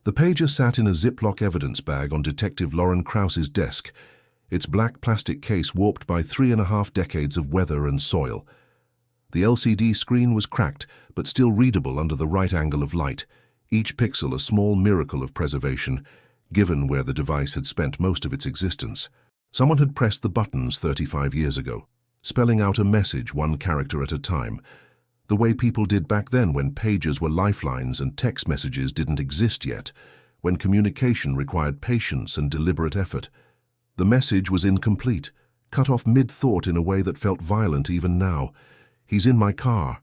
The pager sat in a Ziploc evidence bag on Detective Lauren Krause's desk, its black plastic case warped by 3.5 decades of weather and soil. The LCD screen was cracked, but still readable under the right angle of light, each pixel a small miracle of preservation, given where the device had spent most of its existence. Someone had pressed the buttons 35 years ago, spelling out a message one character at a time, the way people did back then when pagers were lifelines and text messages didn't exist yet, when communication required patience and deliberate effort. The message was incomplete, cut off mid-thought in a way that felt violent even now. "He's in my car."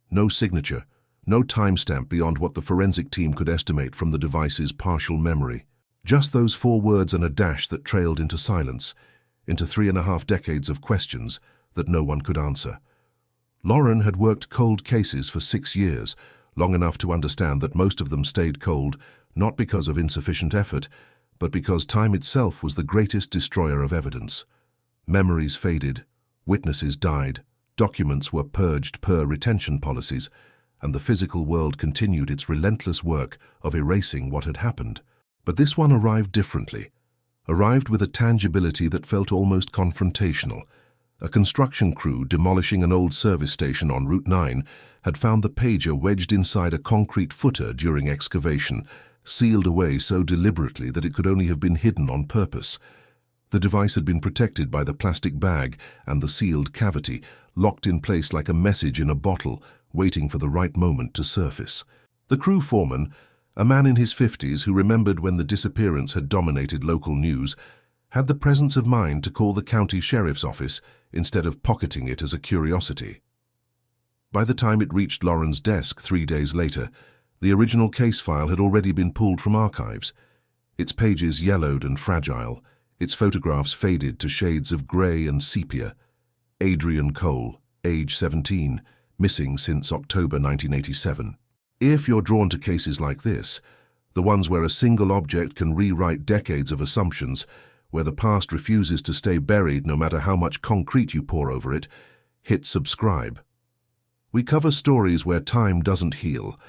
No signature, no timestamp beyond what the forensic team could estimate from the device's partial memory. Just those 4 words and a dash that trailed into silence, into 3.5 decades of questions that no one could answer. Lauren had worked cold cases for 6 years, long enough to understand that most of them stayed cold, not because of insufficient effort, but because time itself was the greatest destroyer of evidence. Memories faded, witnesses died, documents were purged per retention policies, and the physical world continued its relentless work of erasing what had happened. But this one arrived differently, arrived with a tangibility that felt almost confrontational. A construction crew demolishing an old service station on Route 9 had found the pager wedged inside a concrete footer during excavation, sealed away so deliberately that it could only have been hidden on purpose. The device had been protected by the plastic bag and the sealed cavity, locked in place like a message in a bottle, waiting for the right moment to surface. The crew foreman, a man in his 50s who remembered when the disappearance had dominated local news, had the presence of mind to call the county sheriff's office instead of pocketing it as a curiosity. By the time it reached Lauren's desk 3 days later, the original case file had already been pulled from archives, its pages yellowed and fragile, its photographs faded to shades of grey and sepia. Adrian Cole, age 17, missing since October 1987. If you're drawn to cases like this, the ones where a single object can rewrite decades of assumptions, where the past refuses to stay buried no matter how much concrete you pour over it, hit subscribe. We cover stories where time doesn't heal,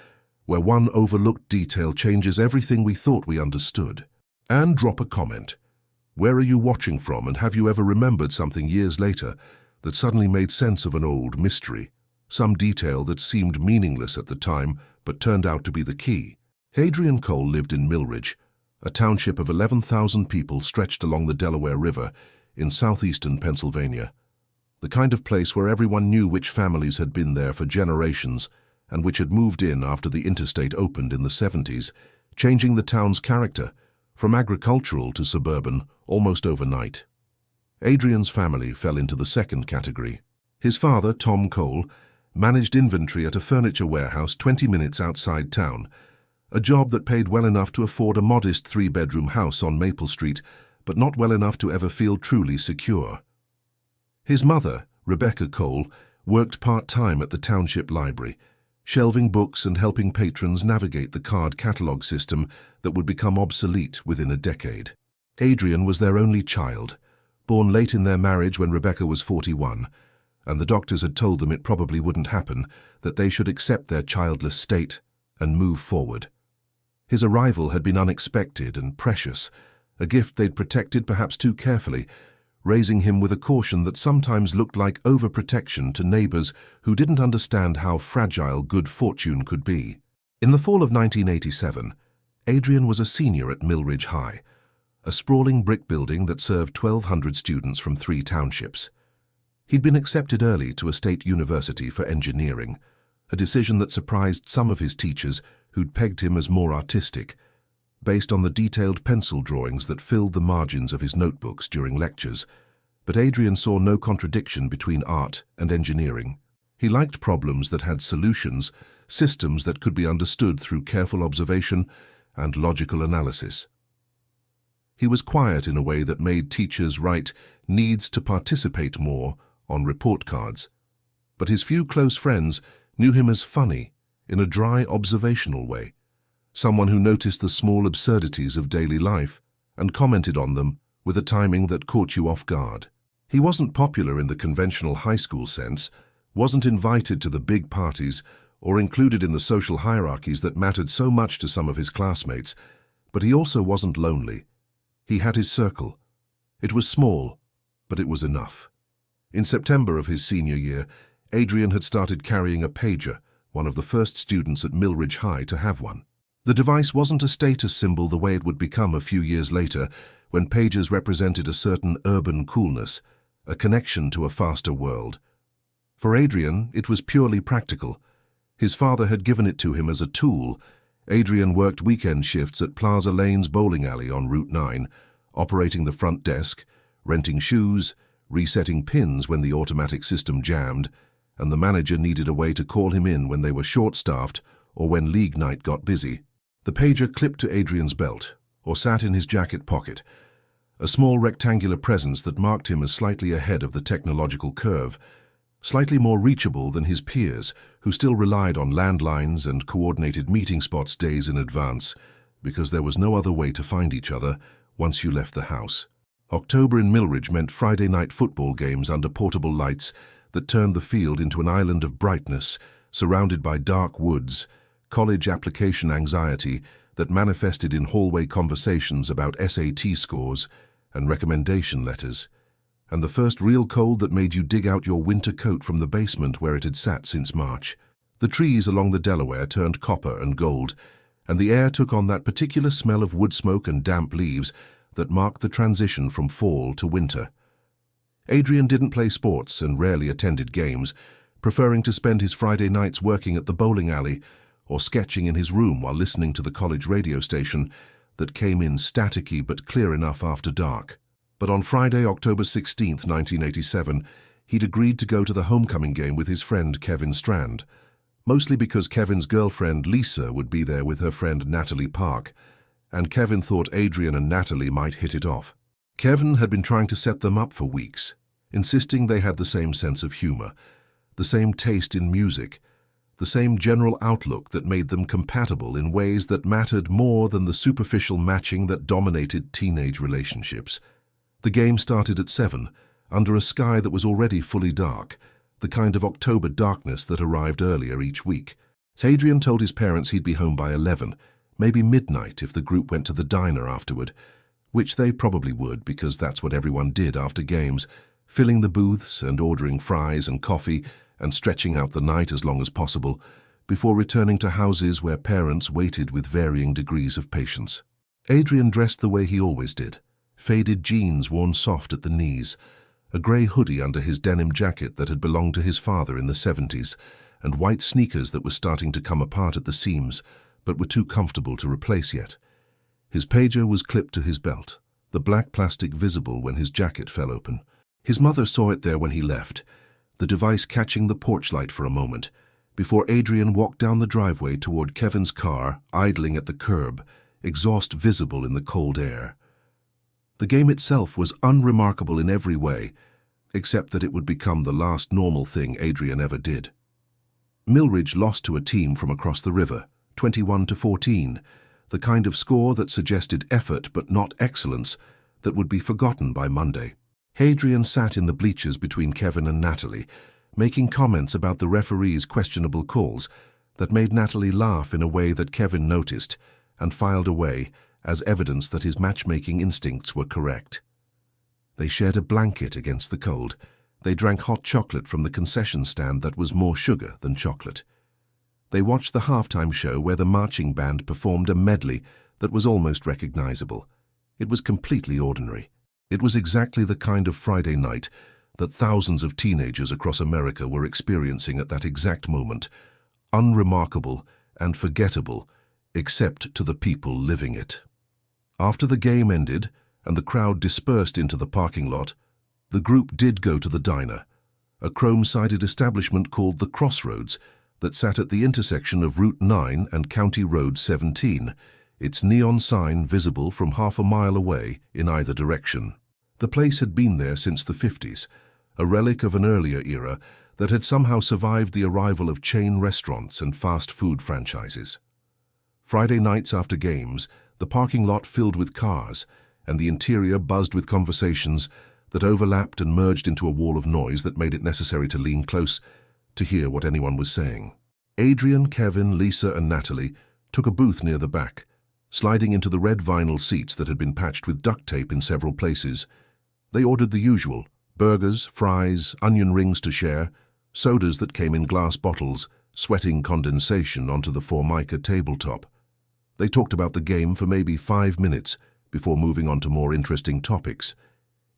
where one overlooked detail changes everything we thought we understood. And drop a comment. Where are you watching from, and have you ever remembered something years later that suddenly made sense of an old mystery? Some detail that seemed meaningless at the time but turned out to be the key. Adrian Cole lived in Millridge, a township of 11,000 people stretched along the Delaware River in southeastern Pennsylvania. The kind of place where everyone knew which families had been there for generations and which had moved in after the interstate opened in the 70s, changing the town's character from agricultural to suburban almost overnight. Adrian's family fell into the second category. His father, Tom Cole, managed inventory at a furniture warehouse 20 minutes outside town, a job that paid well enough to afford a modest 3-bedroom house on Maple Street, but not well enough to ever feel truly secure. His mother, Rebecca Cole, worked part-time at the township library, shelving books and helping patrons navigate the card catalog system that would become obsolete within a decade. Adrian was their only child, born late in their marriage when Rebecca was 41, and the doctors had told them it probably wouldn't happen, that they should accept their childless state and move forward. His arrival had been unexpected and precious, a gift they'd protected perhaps too carefully, raising him with a caution that sometimes looked like overprotection to neighbors who didn't understand how fragile good fortune could be. In the fall of 1987, Adrian was a senior at Millridge High, a sprawling brick building that served 1,200 students from 3 townships. He'd been accepted early to a state university for engineering, a decision that surprised some of his teachers who'd pegged him as more artistic, based on the detailed pencil drawings that filled the margins of his notebooks during lectures. But Adrian saw no contradiction between art and engineering. He liked problems that had solutions, systems that could be understood through careful observation and logical analysis. He was quiet in a way that made teachers write "needs to participate more" on report cards, but his few close friends knew him as funny, in a dry, observational way, someone who noticed the small absurdities of daily life and commented on them with a timing that caught you off guard. He wasn't popular in the conventional high school sense, wasn't invited to the big parties or included in the social hierarchies that mattered so much to some of his classmates, but he also wasn't lonely. He had his circle. It was small, but it was enough. In September of his senior year, Adrian had started carrying a pager, one of the first students at Millridge High to have one. The device wasn't a status symbol the way it would become a few years later, when pagers represented a certain urban coolness, a connection to a faster world. For Adrian, it was purely practical. His father had given it to him as a tool. Adrian worked weekend shifts at Plaza Lane's bowling alley on Route 9, operating the front desk, renting shoes, resetting pins when the automatic system jammed, and the manager needed a way to call him in when they were short-staffed or when league night got busy. The pager clipped to Adrian's belt, or sat in his jacket pocket, a small rectangular presence that marked him as slightly ahead of the technological curve, slightly more reachable than his peers, who still relied on landlines and coordinated meeting spots days in advance, because there was no other way to find each other once you left the house. October in Millridge meant Friday night football games under portable lights that turned the field into an island of brightness, surrounded by dark woods, college application anxiety that manifested in hallway conversations about SAT scores and recommendation letters, and the first real cold that made you dig out your winter coat from the basement where it had sat since March. The trees along the Delaware turned copper and gold, and the air took on that particular smell of wood smoke and damp leaves that marked the transition from fall to winter. Adrian didn't play sports and rarely attended games, preferring to spend his Friday nights working at the bowling alley or sketching in his room while listening to the college radio station that came in staticky but clear enough after dark. But on Friday, October 16, 1987, he'd agreed to go to the homecoming game with his friend Kevin Strand, mostly because Kevin's girlfriend Lisa would be there with her friend Natalie Park, and Kevin thought Adrian and Natalie might hit it off. Kevin had been trying to set them up for weeks, insisting they had the same sense of humor, the same taste in music, the same general outlook that made them compatible in ways that mattered more than the superficial matching that dominated teenage relationships. The game started at 7, under a sky that was already fully dark, the kind of October darkness that arrived earlier each week. Adrian told his parents he'd be home by 11, maybe midnight if the group went to the diner afterward, which they probably would because that's what everyone did after games, filling the booths and ordering fries and coffee and stretching out the night as long as possible, before returning to houses where parents waited with varying degrees of patience. Adrian dressed the way he always did, faded jeans worn soft at the knees, a grey hoodie under his denim jacket that had belonged to his father in the 70s, and white sneakers that were starting to come apart at the seams, but were too comfortable to replace yet. His pager was clipped to his belt, the black plastic visible when his jacket fell open. His mother saw it there when he left, the device catching the porch light for a moment, before Adrian walked down the driveway toward Kevin's car, idling at the curb, exhaust visible in the cold air. The game itself was unremarkable in every way, except that it would become the last normal thing Adrian ever did. Millridge lost to a team from across the river, 21-14, the kind of score that suggested effort but not excellence that would be forgotten by Monday. Adrian sat in the bleachers between Kevin and Natalie, making comments about the referee's questionable calls that made Natalie laugh in a way that Kevin noticed and filed away as evidence that his matchmaking instincts were correct. They shared a blanket against the cold. They drank hot chocolate from the concession stand that was more sugar than chocolate. They watched the halftime show where the marching band performed a medley that was almost recognizable. It was completely ordinary. It was exactly the kind of Friday night that thousands of teenagers across America were experiencing at that exact moment, unremarkable and forgettable, except to the people living it. After the game ended and the crowd dispersed into the parking lot, the group did go to the diner, a chrome-sided establishment called the Crossroads that sat at the intersection of Route 9 and County Road 17, its neon sign visible from half a mile away in either direction. The place had been there since the 50s, a relic of an earlier era that had somehow survived the arrival of chain restaurants and fast food franchises. Friday nights after games, the parking lot filled with cars, and the interior buzzed with conversations that overlapped and merged into a wall of noise that made it necessary to lean close to hear what anyone was saying. Adrian, Kevin, Lisa, and Natalie took a booth near the back, sliding into the red vinyl seats that had been patched with duct tape in several places. They ordered the usual: burgers, fries, onion rings to share, sodas that came in glass bottles, sweating condensation onto the Formica tabletop. They talked about the game for maybe 5 minutes before moving on to more interesting topics.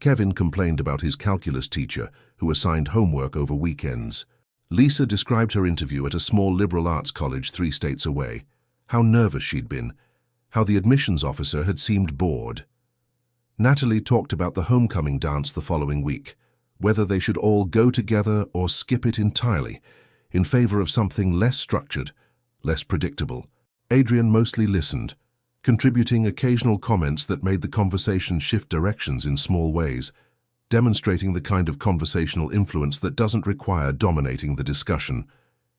Kevin complained about his calculus teacher, who assigned homework over weekends. Lisa described her interview at a small liberal arts college 3 states away, how nervous she'd been, how the admissions officer had seemed bored. Natalie talked about the homecoming dance the following week, whether they should all go together or skip it entirely, in favor of something less structured, less predictable. Adrian mostly listened, contributing occasional comments that made the conversation shift directions in small ways, demonstrating the kind of conversational influence that doesn't require dominating the discussion.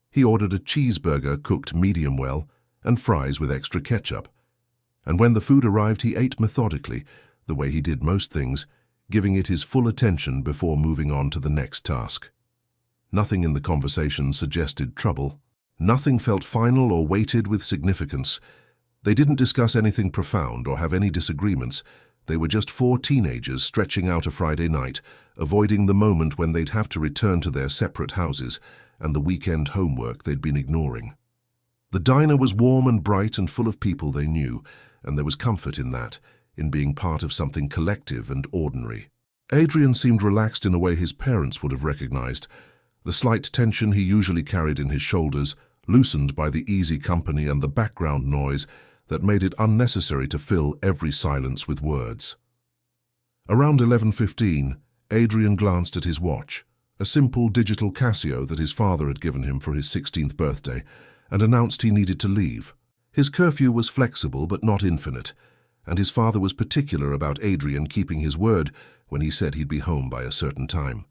He ordered a cheeseburger cooked medium well and fries with extra ketchup. And when the food arrived, he ate methodically, the way he did most things, giving it his full attention before moving on to the next task. Nothing in the conversation suggested trouble. Nothing felt final or weighted with significance. They didn't discuss anything profound or have any disagreements. They were just 4 teenagers stretching out a Friday night, avoiding the moment when they'd have to return to their separate houses and the weekend homework they'd been ignoring. The diner was warm and bright and full of people they knew, and there was comfort in that, in being part of something collective and ordinary. Adrian seemed relaxed in a way his parents would have recognized. The slight tension he usually carried in his shoulders, loosened by the easy company and the background noise that made it unnecessary to fill every silence with words. Around 11:15, Adrian glanced at his watch, a simple digital Casio that his father had given him for his 16th birthday, and announced he needed to leave. His curfew was flexible but not infinite, and his father was particular about Adrian keeping his word when he said he'd be home by a certain time.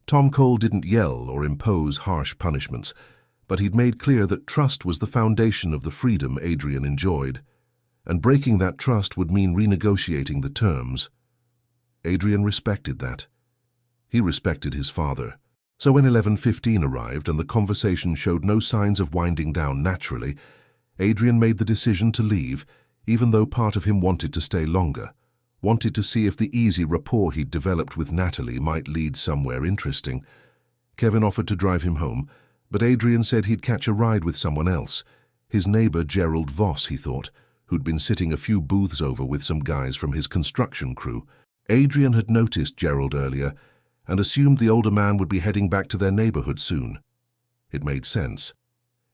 Tom Cole didn't yell or impose harsh punishments, but he'd made clear that trust was the foundation of the freedom Adrian enjoyed, and breaking that trust would mean renegotiating the terms. Adrian respected that. He respected his father. So when 11:15 arrived and the conversation showed no signs of winding down naturally, Adrian made the decision to leave, even though part of him wanted to stay longer, wanted to see if the easy rapport he'd developed with Natalie might lead somewhere interesting. Kevin offered to drive him home, but Adrian said he'd catch a ride with someone else, his neighbor Gerald Voss, he thought, who'd been sitting a few booths over with some guys from his construction crew. Adrian had noticed Gerald earlier and assumed the older man would be heading back to their neighborhood soon. It made sense.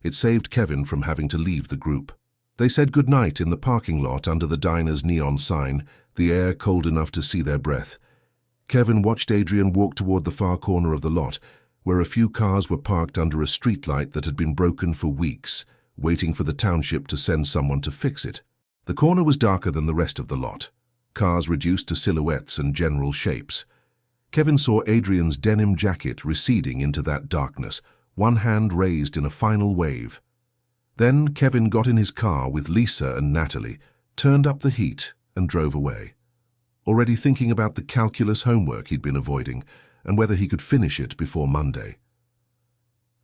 It saved Kevin from having to leave the group. They said goodnight in the parking lot under the diner's neon sign, the air cold enough to see their breath. Kevin watched Adrian walk toward the far corner of the lot, where a few cars were parked under a streetlight that had been broken for weeks, waiting for the township to send someone to fix it. The corner was darker than the rest of the lot, cars reduced to silhouettes and general shapes. Kevin saw Adrian's denim jacket receding into that darkness, one hand raised in a final wave. Then Kevin got in his car with Lisa and Natalie, turned up the heat, and drove away, already thinking about the calculus homework he'd been avoiding and whether he could finish it before Monday.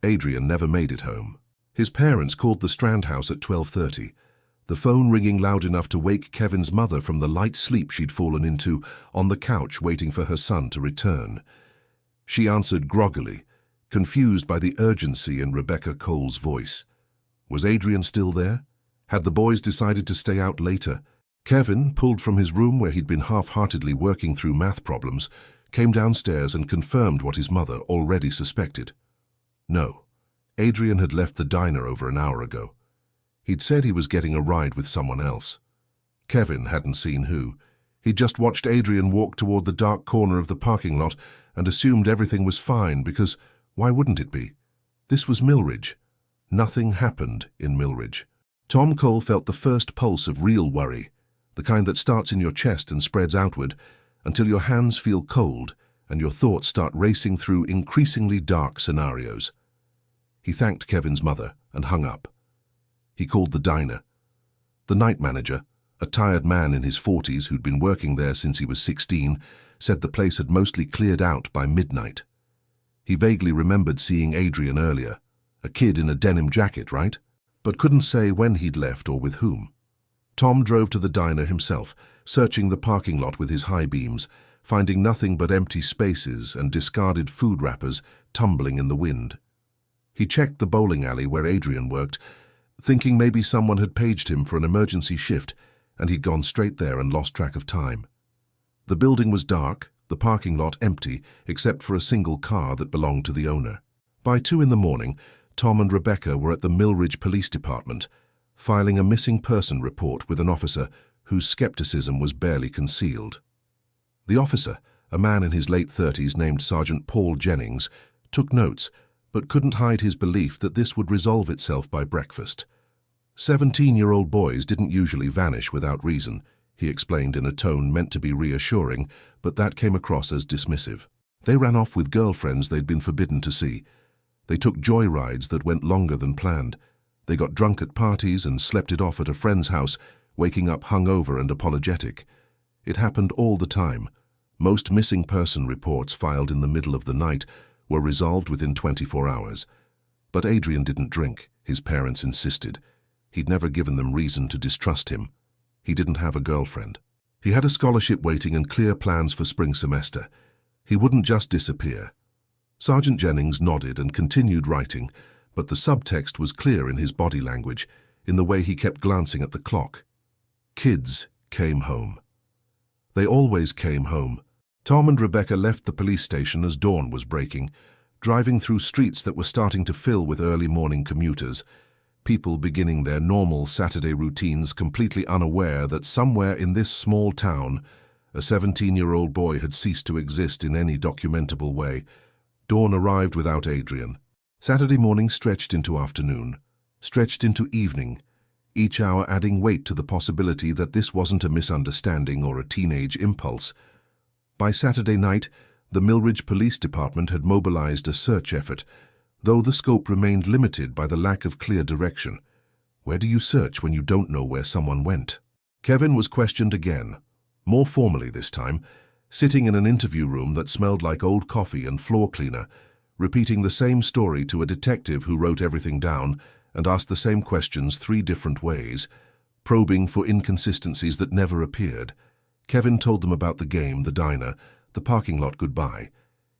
Adrian never made it home. His parents called the Strand house at 12:30, the phone ringing loud enough to wake Kevin's mother from the light sleep she'd fallen into on the couch waiting for her son to return. She answered groggily, confused by the urgency in Rebecca Cole's voice. Was Adrian still there? Had the boys decided to stay out later? Kevin, pulled from his room where he'd been half-heartedly working through math problems, came downstairs and confirmed what his mother already suspected. No, Adrian had left the diner over an hour ago. He'd said he was getting a ride with someone else. Kevin hadn't seen who. He'd just watched Adrian walk toward the dark corner of the parking lot and assumed everything was fine because why wouldn't it be? This was Millridge. Nothing happened in Millridge. Tom Cole felt the first pulse of real worry, the kind that starts in your chest and spreads outward until your hands feel cold and your thoughts start racing through increasingly dark scenarios. He thanked Kevin's mother and hung up. He called the diner. The night manager, a tired man in his 40s who'd been working there since he was 16, said the place had mostly cleared out by midnight. He vaguely remembered seeing Adrian earlier, A kid in a denim jacket, right? But couldn't say when he'd left or with whom. Tom drove to the diner himself, searching the parking lot with his high beams, finding nothing but empty spaces and discarded food wrappers tumbling in the wind. He checked the bowling alley where Adrian worked, thinking maybe someone had paged him for an emergency shift, and he'd gone straight there and lost track of time. The building was dark, the parking lot empty, except for a single car that belonged to the owner. By 2 in the morning, Tom and Rebecca were at the Millridge Police Department, filing a missing person report with an officer whose skepticism was barely concealed. The officer, a man in his late 30s named Sergeant Paul Jennings, took notes, but couldn't hide his belief that this would resolve itself by breakfast. 17-year-old boys didn't usually vanish without reason, he explained in a tone meant to be reassuring, but that came across as dismissive. They ran off with girlfriends they'd been forbidden to see. They took joyrides that went longer than planned. They got drunk at parties and slept it off at a friend's house, waking up hungover and apologetic. It happened all the time. Most missing person reports filed in the middle of the night were resolved within 24 hours. But Adrian didn't drink, his parents insisted. He'd never given them reason to distrust him. He didn't have a girlfriend. He had a scholarship waiting and clear plans for spring semester. He wouldn't just disappear. Sergeant Jennings nodded and continued writing, but the subtext was clear in his body language, in the way he kept glancing at the clock. Kids came home. They always came home. Tom and Rebecca left the police station as dawn was breaking, driving through streets that were starting to fill with early morning commuters, people beginning their normal Saturday routines completely unaware that somewhere in this small town, a 17-year-old boy had ceased to exist in any documentable way. Dawn arrived without Adrian. Saturday morning stretched into afternoon, stretched into evening, each hour adding weight to the possibility that this wasn't a misunderstanding or a teenage impulse. By Saturday night, the Millridge Police Department had mobilized a search effort, though the scope remained limited by the lack of clear direction. Where do you search when you don't know where someone went? Kevin was questioned again, more formally this time, sitting in an interview room that smelled like old coffee and floor cleaner, repeating the same story to a detective who wrote everything down and asked the same questions 3 different ways, probing for inconsistencies that never appeared. Kevin told them about the game, the diner, the parking lot goodbye.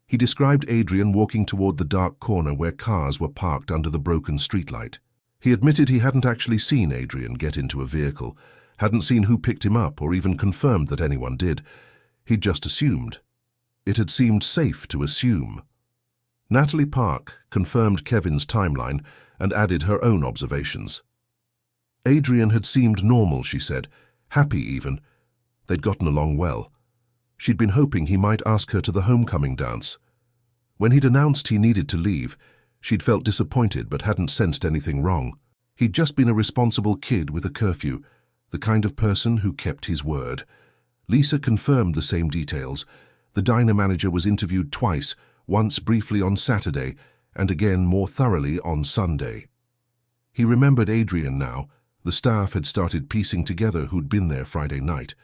He described Adrian walking toward the dark corner where cars were parked under the broken streetlight. He admitted he hadn't actually seen Adrian get into a vehicle, hadn't seen who picked him up or even confirmed that anyone did. He'd just assumed. It had seemed safe to assume. Natalie Park confirmed Kevin's timeline and added her own observations. Adrian had seemed normal, she said, happy even. They'd gotten along well. She'd been hoping he might ask her to the homecoming dance. When he'd announced he needed to leave, she'd felt disappointed but hadn't sensed anything wrong. He'd just been a responsible kid with a curfew, the kind of person who kept his word. Lisa confirmed the same details. The diner manager was interviewed twice, once briefly on Saturday and again more thoroughly on Sunday. He remembered Adrian now. The staff had started piecing together who'd been there Friday night,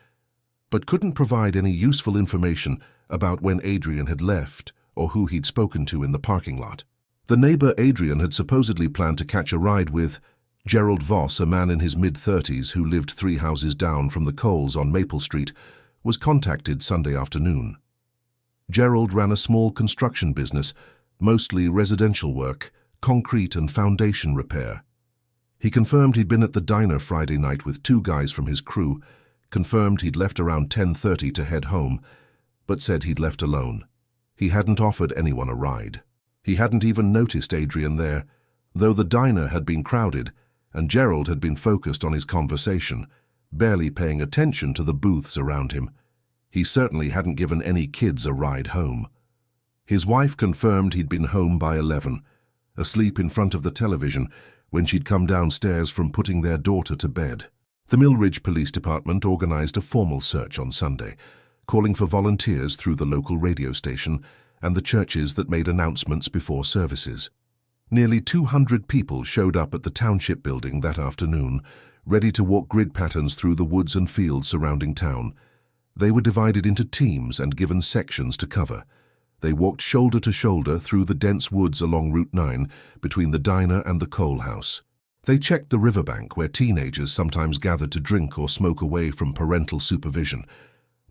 but couldn't provide any useful information about when Adrian had left or who he'd spoken to in the parking lot. The neighbor Adrian had supposedly planned to catch a ride with, Gerald Voss, a man in his mid-30s who lived 3 houses down from the Coles on Maple Street, was contacted Sunday afternoon. Gerald ran a small construction business, mostly residential work, concrete and foundation repair. He confirmed he'd been at the diner Friday night with 2 guys from his crew, confirmed he'd left around 10:30 to head home, but said he'd left alone. He hadn't offered anyone a ride. He hadn't even noticed Adrian there, though the diner had been crowded and Gerald had been focused on his conversation, barely paying attention to the booths around him. He certainly hadn't given any kids a ride home. His wife confirmed he'd been home by 11, asleep in front of the television when she'd come downstairs from putting their daughter to bed. The Millridge Police Department organized a formal search on Sunday, calling for volunteers through the local radio station and the churches that made announcements before services. Nearly 200 people showed up at the township building that afternoon, ready to walk grid patterns through the woods and fields surrounding town. They were divided into teams and given sections to cover. They walked shoulder to shoulder through the dense woods along Route 9 between the diner and the Cole house. They checked the riverbank where teenagers sometimes gathered to drink or smoke away from parental supervision.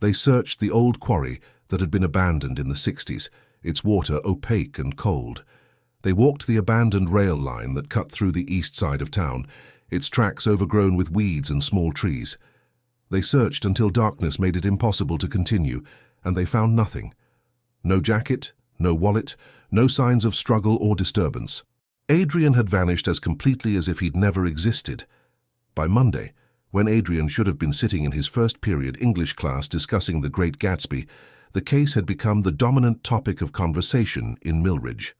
They searched the old quarry that had been abandoned in the 60s, its water opaque and cold. They walked the abandoned rail line that cut through the east side of town, its tracks overgrown with weeds and small trees. They searched until darkness made it impossible to continue, and they found nothing. No jacket, no wallet, no signs of struggle or disturbance. Adrian had vanished as completely as if he'd never existed. By Monday, when Adrian should have been sitting in his first period English class discussing The Great Gatsby, the case had become the dominant topic of conversation in Millridge.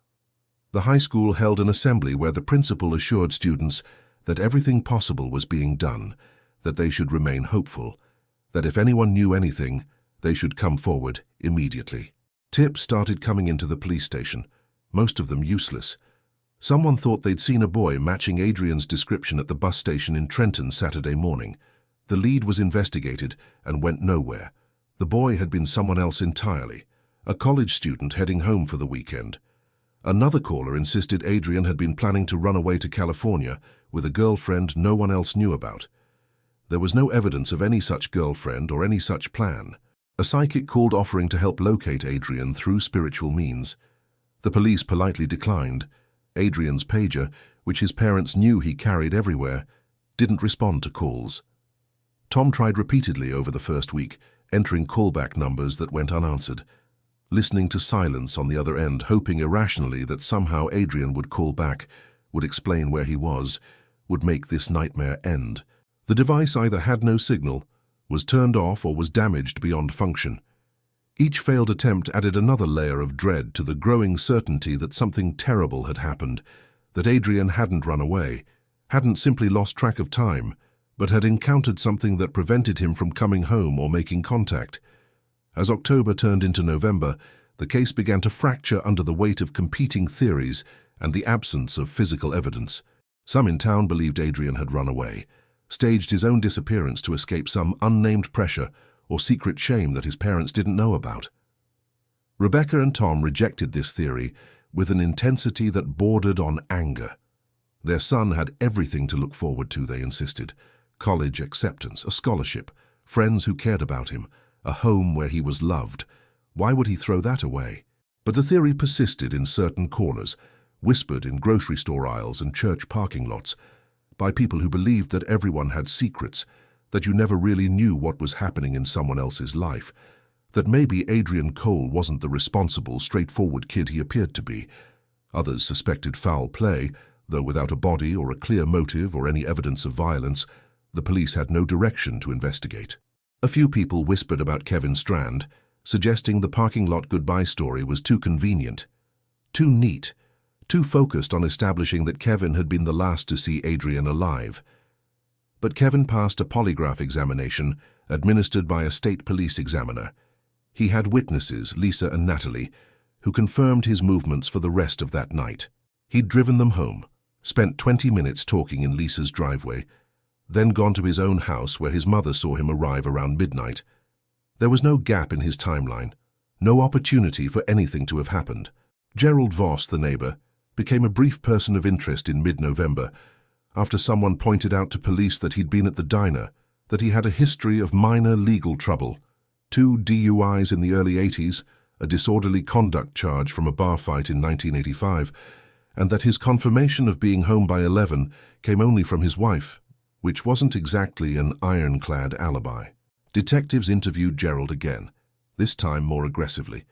The high school held an assembly where the principal assured students that everything possible was being done, that they should remain hopeful, that if anyone knew anything, they should come forward immediately. Tips started coming into the police station, most of them useless. Someone thought they'd seen a boy matching Adrian's description at the bus station in Trenton Saturday morning. The lead was investigated and went nowhere. The boy had been someone else entirely, a college student heading home for the weekend. Another caller insisted Adrian had been planning to run away to California with a girlfriend no one else knew about. There was no evidence of any such girlfriend or any such plan. A psychic called offering to help locate Adrian through spiritual means. The police politely declined. Adrian's pager, which his parents knew he carried everywhere, didn't respond to calls. Tom tried repeatedly over the first week, entering callback numbers that went unanswered, listening to silence on the other end, hoping irrationally that somehow Adrian would call back, would explain where he was, would make this nightmare end. The device either had no signal, was turned off, or was damaged beyond function. Each failed attempt added another layer of dread to the growing certainty that something terrible had happened, that Adrian hadn't run away, hadn't simply lost track of time, but had encountered something that prevented him from coming home or making contact. As October turned into November, the case began to fracture under the weight of competing theories and the absence of physical evidence. Some in town believed Adrian had run away, staged his own disappearance to escape some unnamed pressure or secret shame that his parents didn't know about. Rebecca and Tom rejected this theory with an intensity that bordered on anger. Their son had everything to look forward to, they insisted. College acceptance, a scholarship, friends who cared about him, a home where he was loved. Why would he throw that away? But the theory persisted in certain corners, whispered in grocery store aisles and church parking lots, by people who believed that everyone had secrets, that you never really knew what was happening in someone else's life, that maybe Adrian Cole wasn't the responsible, straightforward kid he appeared to be. Others suspected foul play, though without a body or a clear motive or any evidence of violence, the police had no direction to investigate. A few people whispered about Kevin Strand, suggesting the parking lot goodbye story was too convenient, too neat, too focused on establishing that Kevin had been the last to see Adrian alive. But Kevin passed a polygraph examination administered by a state police examiner. He had witnesses, Lisa and Natalie, who confirmed his movements for the rest of that night. He'd driven them home, spent 20 minutes talking in Lisa's driveway, then gone to his own house where his mother saw him arrive around midnight. There was no gap in his timeline, no opportunity for anything to have happened. Gerald Voss, the neighbor, became a brief person of interest in mid-November after someone pointed out to police that he'd been at the diner, that he had a history of minor legal trouble, 2 DUIs in the early 80s, a disorderly conduct charge from a bar fight in 1985, and that his confirmation of being home by 11 came only from his wife, which wasn't exactly an ironclad alibi. Detectives interviewed Gerald again, this time more aggressively,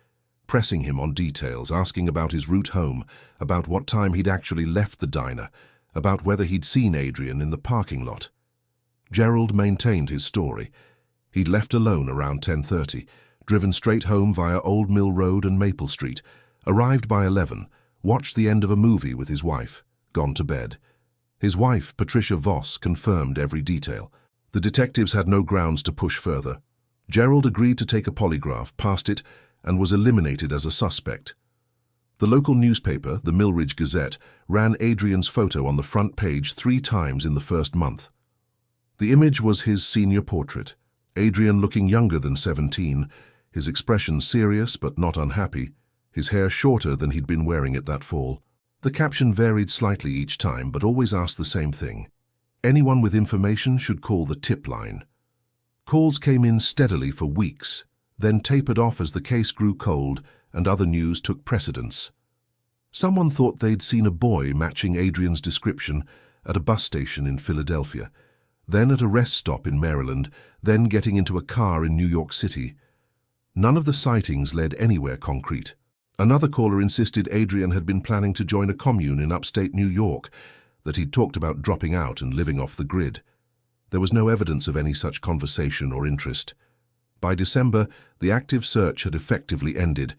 pressing him on details, asking about his route home, about what time he'd actually left the diner, about whether he'd seen Adrian in the parking lot. Gerald maintained his story. He'd left alone around 10:30, driven straight home via Old Mill Road and Maple Street, arrived by 11, watched the end of a movie with his wife, gone to bed. His wife, Patricia Voss, confirmed every detail. The detectives had no grounds to push further. Gerald agreed to take a polygraph, passed it, and was eliminated as a suspect. The local newspaper, the Millridge Gazette, ran Adrian's photo on the front page 3 times in the first month. The image was his senior portrait, Adrian looking younger than 17, his expression serious but not unhappy, his hair shorter than he'd been wearing it that fall. The caption varied slightly each time, but always asked the same thing. Anyone with information should call the tip line. Calls came in steadily for weeks, then tapered off as the case grew cold and other news took precedence. Someone thought they'd seen a boy matching Adrian's description at a bus station in Philadelphia, then at a rest stop in Maryland, then getting into a car in New York City. None of the sightings led anywhere concrete. Another caller insisted Adrian had been planning to join a commune in upstate New York, that he'd talked about dropping out and living off the grid. There was no evidence of any such conversation or interest. By December, the active search had effectively ended.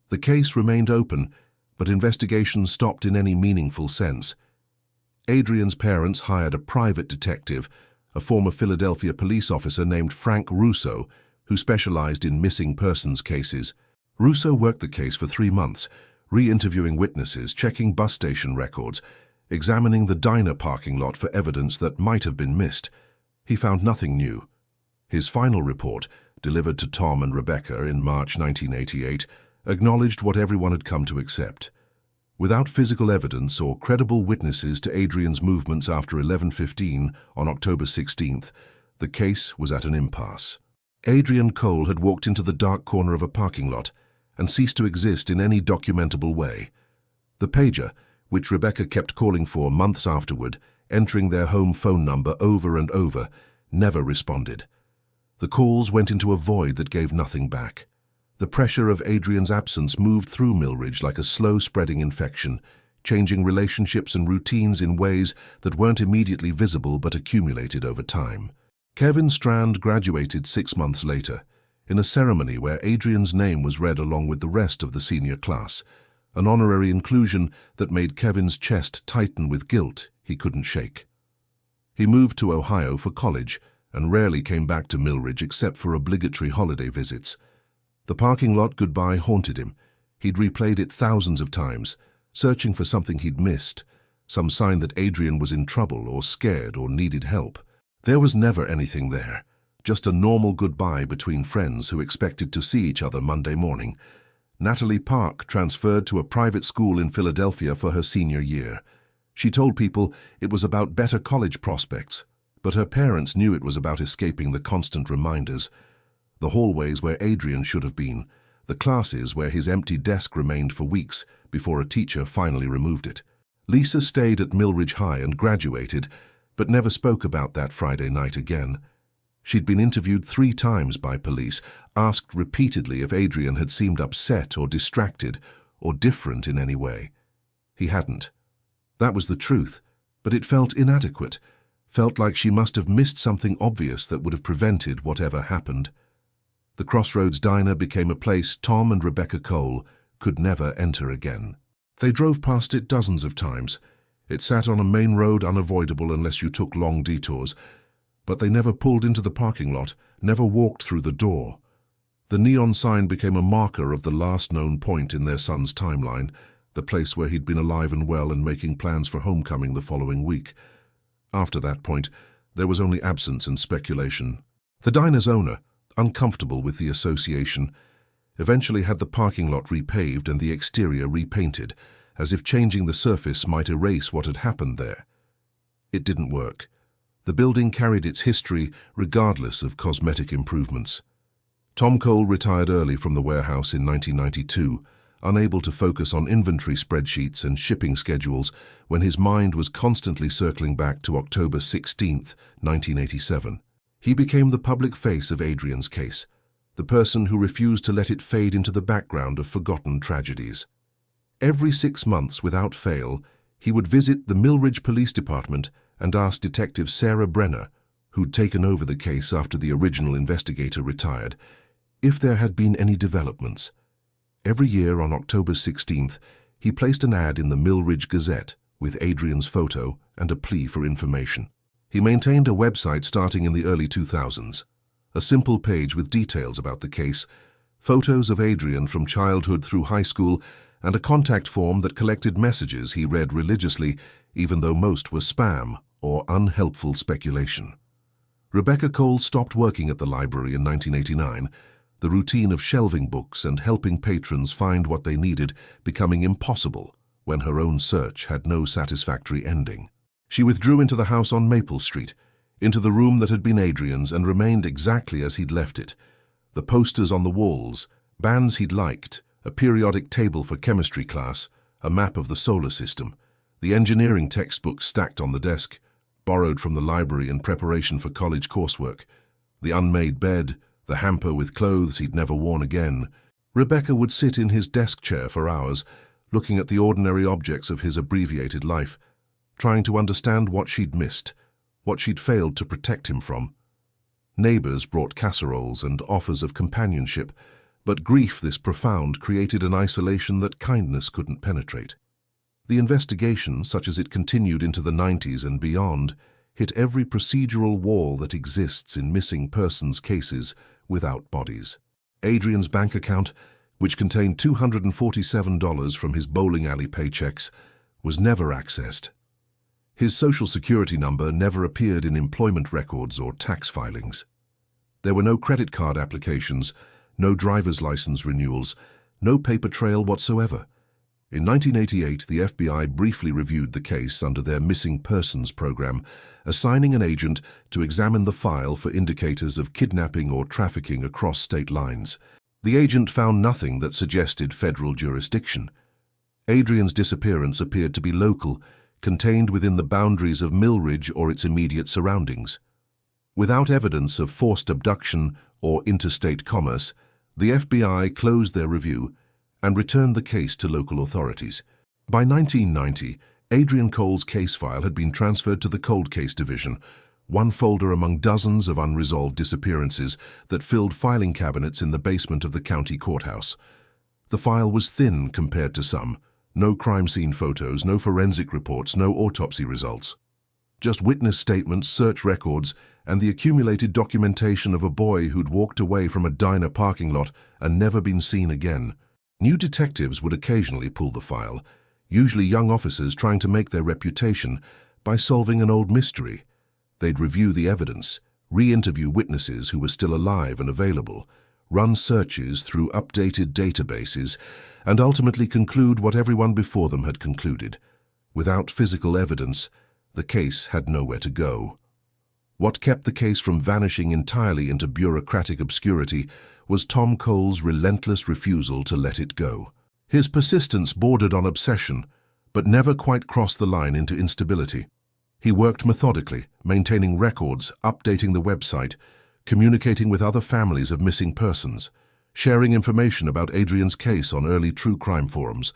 The case remained open, but investigations stopped in any meaningful sense. Adrian's parents hired a private detective, a former Philadelphia police officer named Frank Russo, who specialized in missing persons cases. Russo worked the case for 3 months, re-interviewing witnesses, checking bus station records, examining the diner parking lot for evidence that might have been missed. He found nothing new. His final report, delivered to Tom and Rebecca in March 1988, acknowledged what everyone had come to accept. Without physical evidence or credible witnesses to Adrian's movements after 11:15 on October 16th, the case was at an impasse. Adrian Cole had walked into the dark corner of a parking lot and ceased to exist in any documentable way. The pager, which Rebecca kept calling for months afterward, entering their home phone number over and over, never responded. The calls went into a void that gave nothing back. The pressure of Adrian's absence moved through Millridge like a slow-spreading infection, changing relationships and routines in ways that weren't immediately visible but accumulated over time. Kevin Strand graduated 6 months later, in a ceremony where Adrian's name was read along with the rest of the senior class, an honorary inclusion that made Kevin's chest tighten with guilt he couldn't shake. He moved to Ohio for college and rarely came back to Millridge except for obligatory holiday visits. The parking lot goodbye haunted him. He'd replayed it thousands of times, searching for something he'd missed, some sign that Adrian was in trouble or scared or needed help. There was never anything there, just a normal goodbye between friends who expected to see each other Monday morning. Natalie Park transferred to a private school in Philadelphia for her senior year. She told people it was about better college prospects, but her parents knew it was about escaping the constant reminders. The hallways where Adrian should have been, the classes where his empty desk remained for weeks before a teacher finally removed it. Lisa stayed at Millridge High and graduated, but never spoke about that Friday night again. She'd been interviewed 3 times by police, asked repeatedly if Adrian had seemed upset or distracted or different in any way. He hadn't. That was the truth, but it felt inadequate, felt like she must have missed something obvious that would have prevented whatever happened. The Crossroads Diner became a place Tom and Rebecca Cole could never enter again. They drove past it dozens of times. It sat on a main road unavoidable unless you took long detours, but they never pulled into the parking lot, never walked through the door. The neon sign became a marker of the last known point in their son's timeline, the place where he'd been alive and well and making plans for homecoming the following week. After that point, there was only absence and speculation. The diner's owner, uncomfortable with the association, eventually had the parking lot repaved and the exterior repainted, as if changing the surface might erase what had happened there. It didn't work. The building carried its history regardless of cosmetic improvements. Tom Cole retired early from the warehouse in 1992, unable to focus on inventory spreadsheets and shipping schedules when his mind was constantly circling back to October 16, 1987. He became the public face of Adrian's case, the person who refused to let it fade into the background of forgotten tragedies. Every 6 months, without fail, he would visit the Millridge Police Department and ask Detective Sarah Brenner, who'd taken over the case after the original investigator retired, if there had been any developments. Every year on October 16th, he placed an ad in the Millridge Gazette with Adrian's photo and a plea for information. He maintained a website starting in the early 2000s, a simple page with details about the case, photos of Adrian from childhood through high school, and a contact form that collected messages he read religiously, even though most were spam or unhelpful speculation. Rebecca Cole stopped working at the library in 1989. the routine of shelving books and helping patrons find what they needed becoming impossible when her own search had no satisfactory ending. She withdrew into the house on Maple Street, into the room that had been Adrian's and remained exactly as he'd left it. The posters on the walls, bands he'd liked, a periodic table for chemistry class, a map of the solar system, the engineering textbooks stacked on the desk, borrowed from the library in preparation for college coursework, the unmade bed, the hamper with clothes he'd never worn again. Rebecca would sit in his desk chair for hours, looking at the ordinary objects of his abbreviated life, trying to understand what she'd missed, what she'd failed to protect him from. Neighbors brought casseroles and offers of companionship, but grief this profound created an isolation that kindness couldn't penetrate. The investigation, such as it continued into the 90s and beyond, hit every procedural wall that exists in missing persons cases without bodies. Adrian's bank account, which contained $247 from his bowling alley paychecks, was never accessed. His social security number never appeared in employment records or tax filings. There were no credit card applications, no driver's license renewals, no paper trail whatsoever. In 1988, the FBI briefly reviewed the case under their Missing Persons program, assigning an agent to examine the file for indicators of kidnapping or trafficking across state lines. The agent found nothing that suggested federal jurisdiction. Adrian's disappearance appeared to be local, contained within the boundaries of Millridge or its immediate surroundings. Without evidence of forced abduction or interstate commerce, the FBI closed their review and returned the case to local authorities. By 1990, Adrian Cole's case file had been transferred to the Cold Case Division, one folder among dozens of unresolved disappearances that filled filing cabinets in the basement of the county courthouse. The file was thin compared to some. No crime scene photos, no forensic reports, no autopsy results. Just witness statements, search records, and the accumulated documentation of a boy who'd walked away from a diner parking lot and never been seen again. New detectives would occasionally pull the file, usually young officers trying to make their reputation by solving an old mystery. They'd review the evidence, re-interview witnesses who were still alive and available, run searches through updated databases, and ultimately conclude what everyone before them had concluded. Without physical evidence, the case had nowhere to go. What kept the case from vanishing entirely into bureaucratic obscurity was Tom Cole's relentless refusal to let it go. His persistence bordered on obsession, but never quite crossed the line into instability. He worked methodically, maintaining records, updating the website, communicating with other families of missing persons, sharing information about Adrian's case on early true crime forums,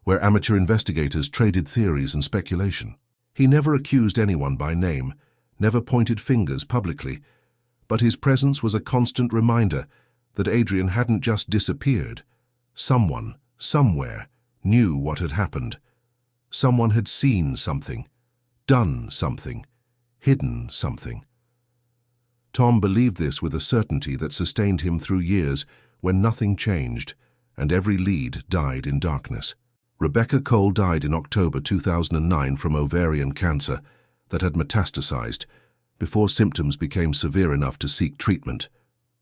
where amateur investigators traded theories and speculation. He never accused anyone by name, never pointed fingers publicly, but his presence was a constant reminder that Adrian hadn't just disappeared. Someone, somewhere, knew what had happened. Someone had seen something, done something, hidden something. Tom believed this with a certainty that sustained him through years when nothing changed and every lead died in darkness. Rebecca Cole died in October 2009 from ovarian cancer that had metastasized before symptoms became severe enough to seek treatment.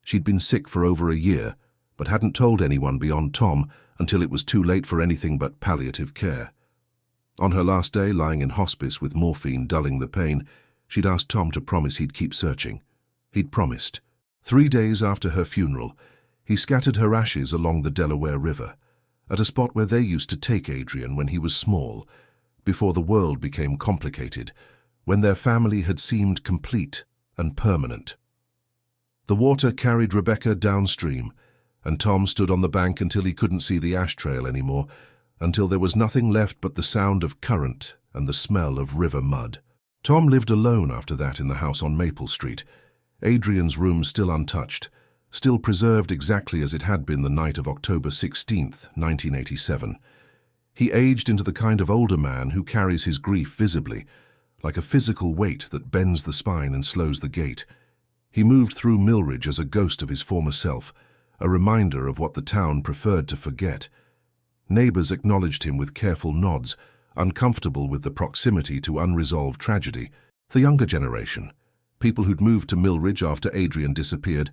She'd been sick for over a year, but hadn't told anyone beyond Tom until it was too late for anything but palliative care. On her last day, lying in hospice with morphine dulling the pain, she'd asked Tom to promise he'd keep searching. He'd promised. 3 days after her funeral, he scattered her ashes along the Delaware River, at a spot where they used to take Adrian when he was small, before the world became complicated, when their family had seemed complete and permanent. The water carried Rebecca downstream, and Tom stood on the bank until he couldn't see the ash trail anymore, until there was nothing left but the sound of current and the smell of river mud. Tom lived alone after that in the house on Maple Street, Adrian's room still untouched, still preserved exactly as it had been the night of October 16th, 1987. He aged into the kind of older man who carries his grief visibly, like a physical weight that bends the spine and slows the gait. He moved through Millridge as a ghost of his former self, a reminder of what the town preferred to forget. Neighbors acknowledged him with careful nods, uncomfortable with the proximity to unresolved tragedy. The younger generation, people who'd moved to Millridge after Adrian disappeared,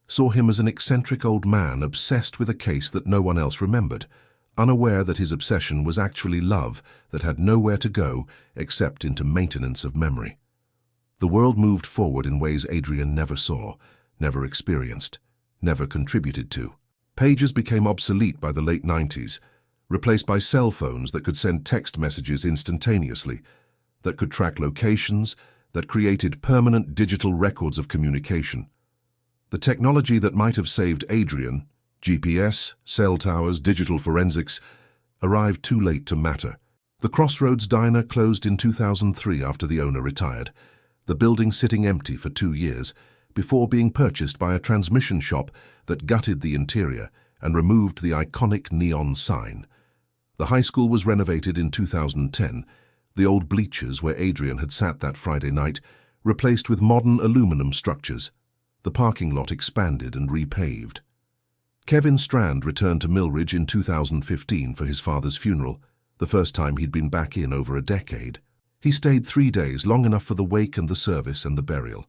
saw him as an eccentric old man obsessed with a case that no one else remembered, unaware that his obsession was actually love that had nowhere to go except into maintenance of memory. The world moved forward in ways Adrian never saw, never experienced, never contributed to. Pagers became obsolete by the late 90s, replaced by cell phones that could send text messages instantaneously, that could track locations, that created permanent digital records of communication. The technology that might have saved Adrian, GPS, cell towers, digital forensics, arrived too late to matter. The Crossroads Diner closed in 2003 after the owner retired, the building sitting empty for 2 years, before being purchased by a transmission shop that gutted the interior and removed the iconic neon sign. The high school was renovated in 2010, the old bleachers where Adrian had sat that Friday night, replaced with modern aluminum structures. The parking lot expanded and repaved. Kevin Strand returned to Millridge in 2015 for his father's funeral, the first time he'd been back in over a decade. He stayed 3 days, long enough for the wake and the service and the burial.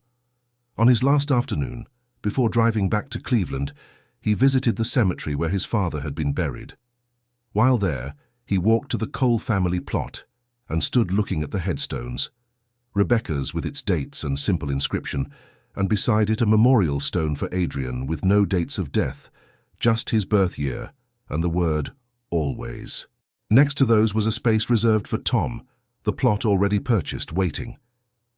On his last afternoon, before driving back to Cleveland, he visited the cemetery where his father had been buried. While there, he walked to the Cole family plot and stood looking at the headstones, Rebecca's with its dates and simple inscription, and beside it a memorial stone for Adrian with no dates of death, just his birth year and the word always. Next to those was a space reserved for Tom, the plot already purchased, waiting.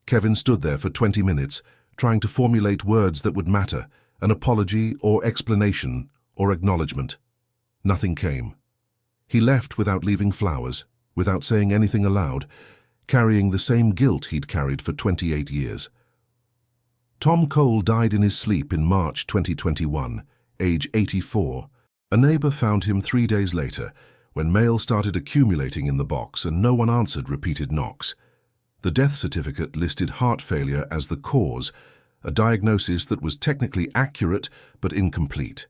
Kevin stood there for 20 minutes, trying to formulate words that would matter, an apology or explanation or acknowledgement. Nothing came. He left without leaving flowers, without saying anything aloud, carrying the same guilt he'd carried for 28 years. Tom Cole died in his sleep in March 2021, age 84. A neighbor found him 3 days later, when mail started accumulating in the box and no one answered repeated knocks. The death certificate listed heart failure as the cause, a diagnosis that was technically accurate but incomplete.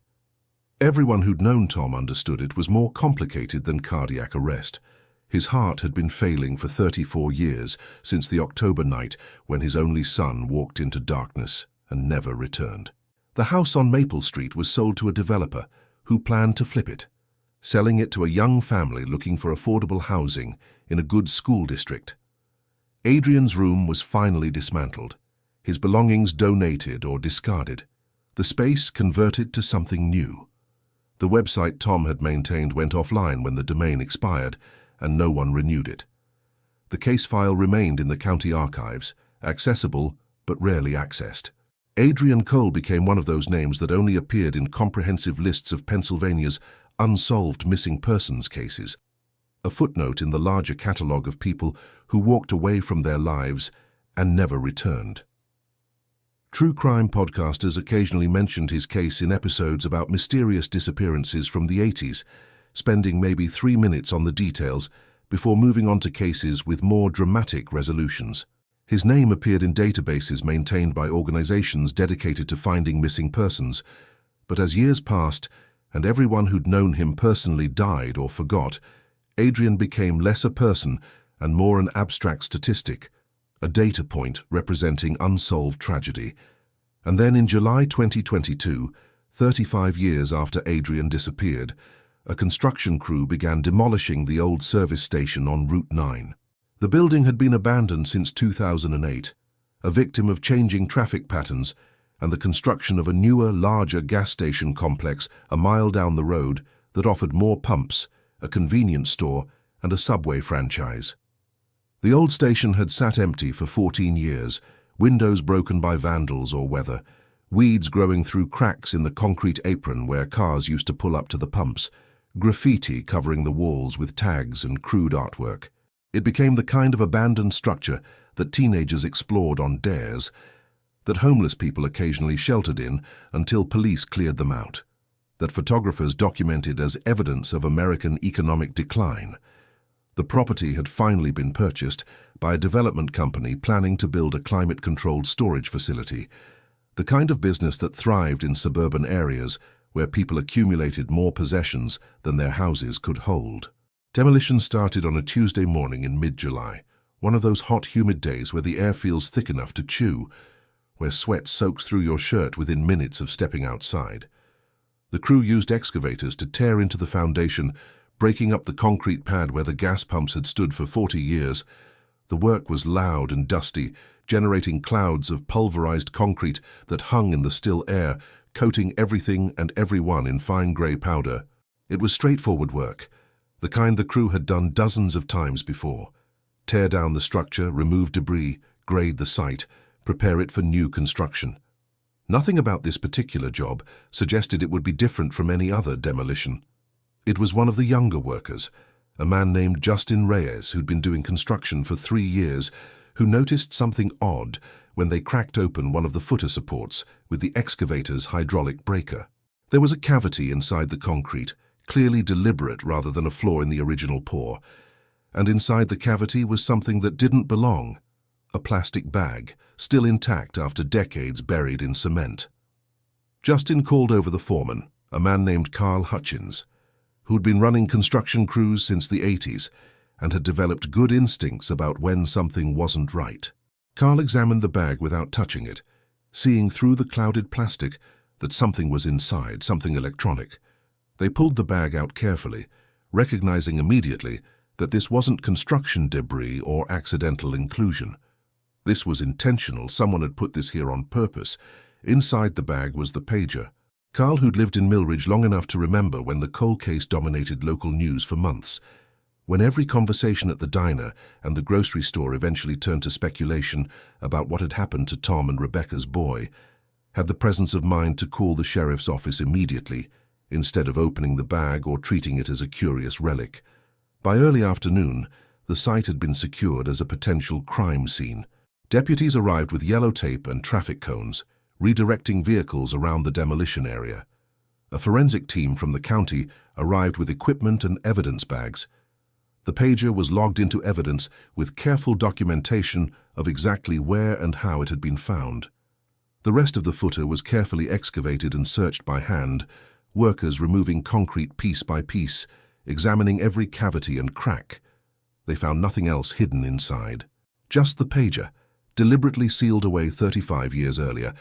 Everyone who'd known Tom understood it was more complicated than cardiac arrest. His heart had been failing for 34 years, since the October night when his only son walked into darkness and never returned. The house on Maple Street was sold to a developer who planned to flip it, selling it to a young family looking for affordable housing in a good school district. Adrian's room was finally dismantled, his belongings donated or discarded, the space converted to something new. The website Tom had maintained went offline when the domain expired, and no one renewed it. The case file remained in the county archives, accessible but rarely accessed. Adrian Cole became one of those names that only appeared in comprehensive lists of Pennsylvania's unsolved missing persons cases, a footnote in the larger catalogue of people who walked away from their lives and never returned. True crime podcasters occasionally mentioned his case in episodes about mysterious disappearances from the 80s, spending maybe 3 minutes on the details before moving on to cases with more dramatic resolutions. His name appeared in databases maintained by organizations dedicated to finding missing persons, but as years passed and everyone who'd known him personally died or forgot, Adrian became less a person and more an abstract statistic, a data point representing unsolved tragedy. And then in July 2022, 35 years after Adrian disappeared, a construction crew began demolishing the old service station on Route 9. The building had been abandoned since 2008, a victim of changing traffic patterns and the construction of a newer, larger gas station complex a mile down the road that offered more pumps, a convenience store, and a Subway franchise. The old station had sat empty for 14 years, windows broken by vandals or weather, weeds growing through cracks in the concrete apron where cars used to pull up to the pumps, graffiti covering the walls with tags and crude artwork. It became the kind of abandoned structure that teenagers explored on dares, that homeless people occasionally sheltered in until police cleared them out, that photographers documented as evidence of American economic decline. The property had finally been purchased by a development company planning to build a climate-controlled storage facility, the kind of business that thrived in suburban areas where people accumulated more possessions than their houses could hold. Demolition started on a Tuesday morning in mid-July, one of those hot, humid days where the air feels thick enough to chew. where sweat soaks through your shirt within minutes of stepping outside. The crew used excavators to tear into the foundation, breaking up the concrete pad where the gas pumps had stood for 40 years. The work was loud and dusty, generating clouds of pulverized concrete that hung in the still air, coating everything and everyone in fine grey powder. It was straightforward work, the kind the crew had done dozens of times before. Tear down the structure, remove debris, grade the site, prepare it for new construction. Nothing about this particular job suggested it would be different from any other demolition. It was one of the younger workers, a man named Justin Reyes, who'd been doing construction for 3 years, who noticed something odd when they cracked open one of the footer supports with the excavator's hydraulic breaker. There was a cavity inside the concrete, clearly deliberate rather than a flaw in the original pour, and inside the cavity was something that didn't belong, a plastic bag, still intact after decades buried in cement. Justin called over the foreman, a man named Carl Hutchins, who'd been running construction crews since the 80s and had developed good instincts about when something wasn't right. Carl examined the bag without touching it, seeing through the clouded plastic that something was inside, something electronic. They pulled the bag out carefully, recognizing immediately that this wasn't construction debris or accidental inclusion. This was intentional. Someone had put this here on purpose. Inside the bag was the pager. Carl, who'd lived in Millridge long enough to remember when the Cole case dominated local news for months, when every conversation at the diner and the grocery store eventually turned to speculation about what had happened to Tom and Rebecca's boy, had the presence of mind to call the sheriff's office immediately, instead of opening the bag or treating it as a curious relic. By early afternoon, the site had been secured as a potential crime scene. Deputies arrived with yellow tape and traffic cones, redirecting vehicles around the demolition area. A forensic team from the county arrived with equipment and evidence bags. The pager was logged into evidence with careful documentation of exactly where and how it had been found. The rest of the footer was carefully excavated and searched by hand, workers removing concrete piece by piece, examining every cavity and crack. They found nothing else hidden inside. Just the pager, deliberately sealed away 35 years earlier,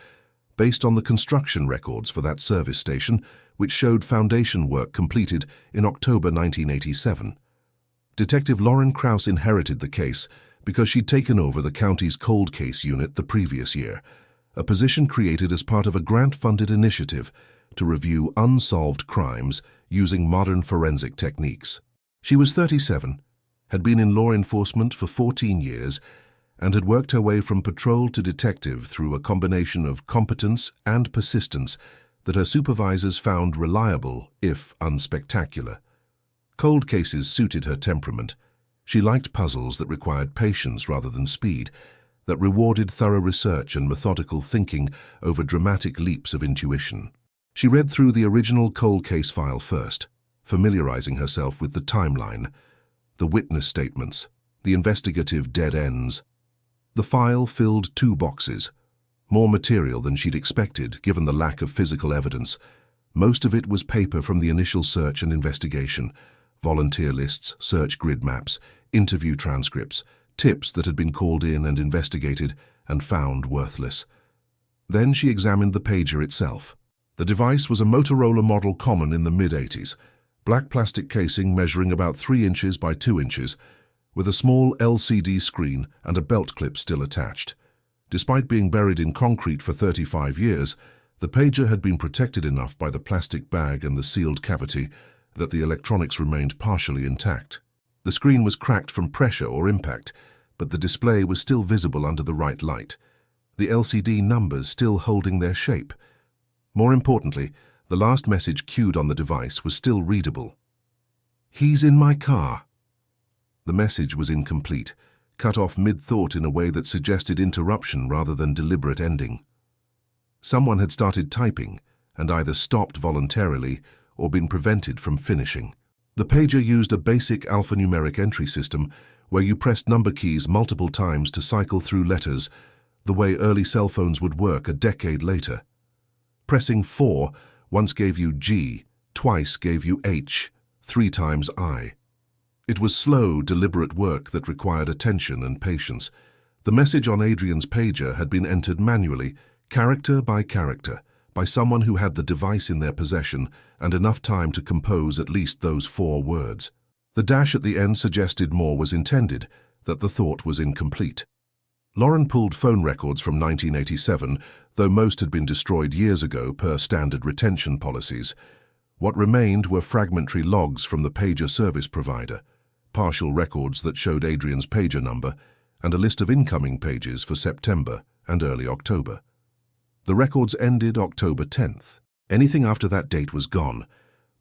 based on the construction records for that service station, which showed foundation work completed in October 1987. Detective Lauren Krause inherited the case because she'd taken over the county's cold case unit the previous year, a position created as part of a grant-funded initiative to review unsolved crimes using modern forensic techniques. She was 37, had been in law enforcement for 14 years, and had worked her way from patrol to detective through a combination of competence and persistence that her supervisors found reliable, if unspectacular. Cold cases suited her temperament. She liked puzzles that required patience rather than speed, that rewarded thorough research and methodical thinking over dramatic leaps of intuition. She read through the original cold case file first, familiarizing herself with the timeline, the witness statements, the investigative dead ends. The file filled 2 boxes, more material than she'd expected given the lack of physical evidence. Most of it was paper from the initial search and investigation, volunteer lists, search grid maps, interview transcripts, tips that had been called in and investigated and found worthless. Then she examined the pager itself. The device was a Motorola model common in the mid-80s, black plastic casing measuring about 3 inches by 2 inches, with a small LCD screen and a belt clip still attached. Despite being buried in concrete for 35 years, the pager had been protected enough by the plastic bag and the sealed cavity that the electronics remained partially intact. The screen was cracked from pressure or impact, but the display was still visible under the right light, the LCD numbers still holding their shape. More importantly, the last message cued on the device was still readable. "He's in my car." The message was incomplete, cut off mid-thought in a way that suggested interruption rather than deliberate ending. Someone had started typing and either stopped voluntarily or been prevented from finishing. The pager used a basic alphanumeric entry system where you pressed number keys multiple times to cycle through letters, the way early cell phones would work a decade later. Pressing 4 once gave you G, twice gave you H, 3 times I. It was slow, deliberate work that required attention and patience. The message on Adrian's pager had been entered manually, character by someone who had the device in their possession and enough time to compose at least those 4 words. The dash at the end suggested more was intended, that the thought was incomplete. Lauren pulled phone records from 1987, though most had been destroyed years ago per standard retention policies. What remained were fragmentary logs from the pager service provider, partial records that showed Adrian's pager number, and a list of incoming pages for September and early October. The records ended October 10th. Anything after that date was gone,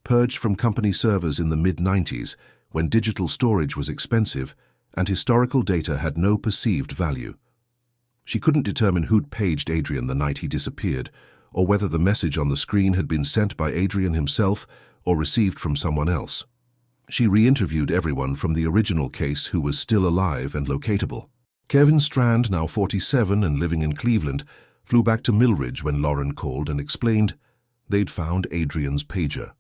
purged from company servers in the mid-90s, when digital storage was expensive and historical data had no perceived value. She couldn't determine who'd paged Adrian the night he disappeared, or whether the message on the screen had been sent by Adrian himself or received from someone else. She re-interviewed everyone from the original case who was still alive and locatable. Kevin Strand, now 47 and living in Cleveland, flew back to Millridge when Lauren called and explained they'd found Adrian's pager.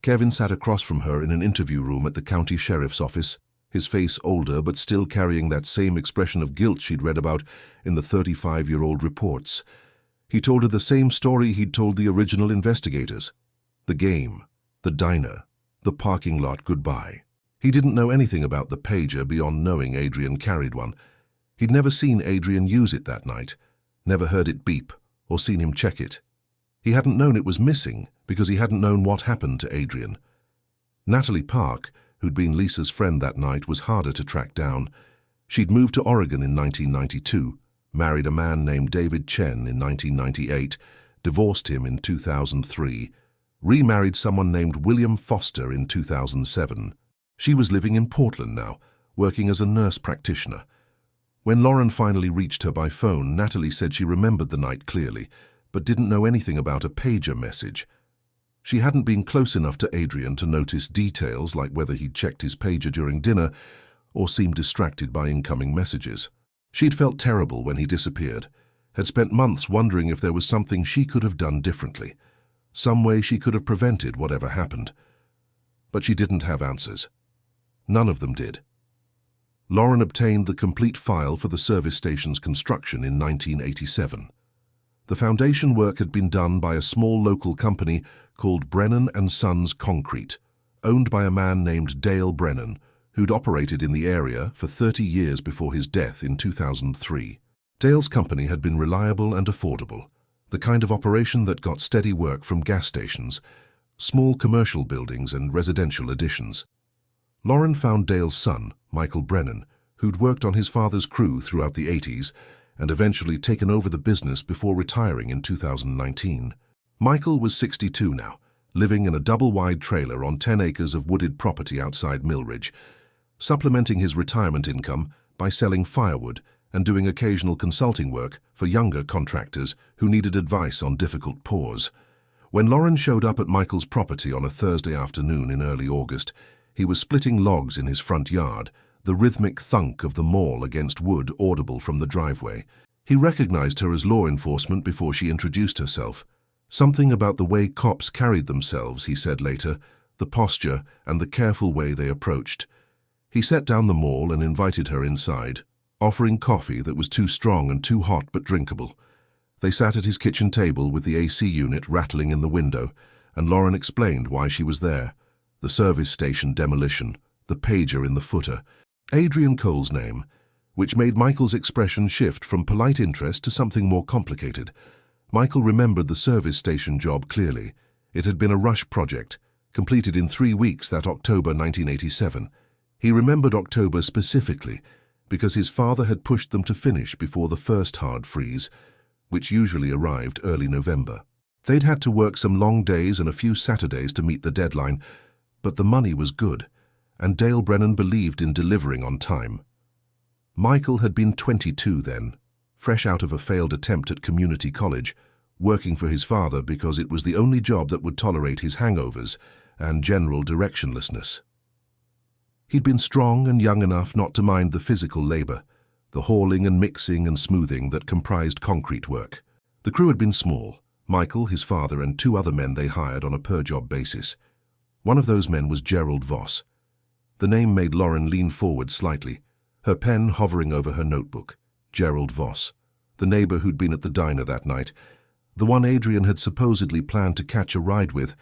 Kevin sat across from her in an interview room at the county sheriff's office, his face older but still carrying that same expression of guilt she'd read about in the 35-year-old reports. He told her the same story he'd told the original investigators. The game, the diner, the parking lot goodbye. He didn't know anything about the pager beyond knowing Adrian carried one. He'd never seen Adrian use it that night, never heard it beep or seen him check it. He hadn't known it was missing because he hadn't known what happened to Adrian. Natalie Park, who'd been Lisa's friend that night, was harder to track down. She'd moved to Oregon in 1992, married a man named David Chen in 1998, divorced him in 2003, remarried someone named William Foster in 2007. She was living in Portland now, working as a nurse practitioner. When Lauren finally reached her by phone, Natalie said she remembered the night clearly, but didn't know anything about a pager message. She hadn't been close enough to Adrian to notice details like whether he'd checked his pager during dinner or seemed distracted by incoming messages. She'd felt terrible when he disappeared, had spent months wondering if there was something she could have done differently, some way she could have prevented whatever happened. But she didn't have answers. None of them did. Lauren obtained the complete file for the service station's construction in 1987. The foundation work had been done by a small local company called Brennan & Sons Concrete, owned by a man named Dale Brennan, who'd operated in the area for 30 years before his death in 2003. Dale's company had been reliable and affordable, the kind of operation that got steady work from gas stations, small commercial buildings and residential additions. Lauren found Dale's son, Michael Brennan, who'd worked on his father's crew throughout the 80s and eventually taken over the business before retiring in 2019. Michael was 62 now, living in a double-wide trailer on 10 acres of wooded property outside Millridge, supplementing his retirement income by selling firewood and doing occasional consulting work for younger contractors who needed advice on difficult pours. When Lauren showed up at Michael's property on a Thursday afternoon in early August, he was splitting logs in his front yard, the rhythmic thunk of the maul against wood audible from the driveway. He recognized her as law enforcement before she introduced herself. Something about the way cops carried themselves, he said later, the posture and the careful way they approached. He set down the maul and invited her inside, offering coffee that was too strong and too hot but drinkable. They sat at his kitchen table with the AC unit rattling in the window, and Lauren explained why she was there. The service station demolition, the pager in the footer, Adrian Cole's name, which made Michael's expression shift from polite interest to something more complicated. Michael remembered the service station job clearly. It had been a rush project, completed in 3 weeks that October 1987. He remembered October specifically because his father had pushed them to finish before the first hard freeze, which usually arrived early November. They'd had to work some long days and a few Saturdays to meet the deadline, but the money was good, and Dale Brennan believed in delivering on time. Michael had been 22 then, fresh out of a failed attempt at community college, working for his father because it was the only job that would tolerate his hangovers and general directionlessness. He'd been strong and young enough not to mind the physical labor, the hauling and mixing and smoothing that comprised concrete work. The crew had been small, Michael, his father, and 2 other men they hired on a per-job basis. One of those men was Gerald Voss. The name made Lauren lean forward slightly, her pen hovering over her notebook. Gerald Voss. the neighbor who'd been at the diner that night, the one Adrian had supposedly planned to catch a ride with,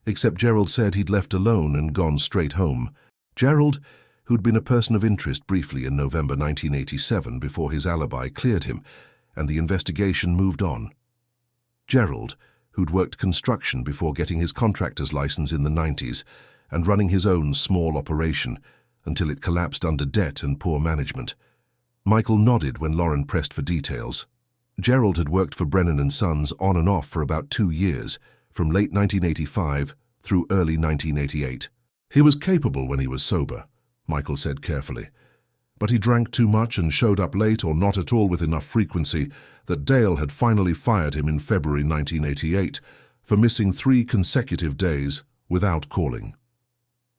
except Gerald said he'd left alone and gone straight home. Gerald, who'd been a person of interest briefly in November 1987 before his alibi cleared him, and the investigation moved on. Gerald, who'd worked construction before getting his contractor's license in the 90s and running his own small operation until it collapsed under debt and poor management. Michael nodded when Lauren pressed for details. Gerald had worked for Brennan & Sons on and off for about 2 years, from late 1985 through early 1988. He was capable when he was sober, Michael said carefully, but he drank too much and showed up late or not at all with enough frequency that Dale had finally fired him in February 1988 for missing 3 consecutive days without calling.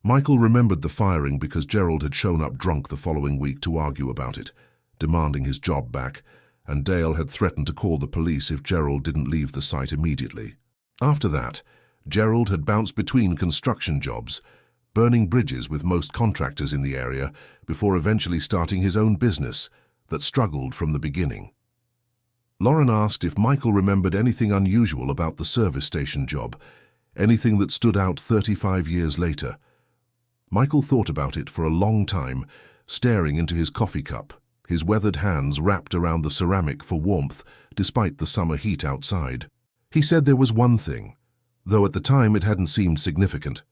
Michael remembered the firing because Gerald had shown up drunk the following week to argue about it, demanding his job back, and Dale had threatened to call the police if Gerald didn't leave the site immediately. After that, Gerald had bounced between construction jobs, burning bridges with most contractors in the area before eventually starting his own business that struggled from the beginning. Lauren asked if Michael remembered anything unusual about the service station job, anything that stood out 35 years later. Michael thought about it for a long time, staring into his coffee cup, his weathered hands wrapped around the ceramic for warmth despite the summer heat outside. He said there was one thing, though at the time it hadn't seemed significant.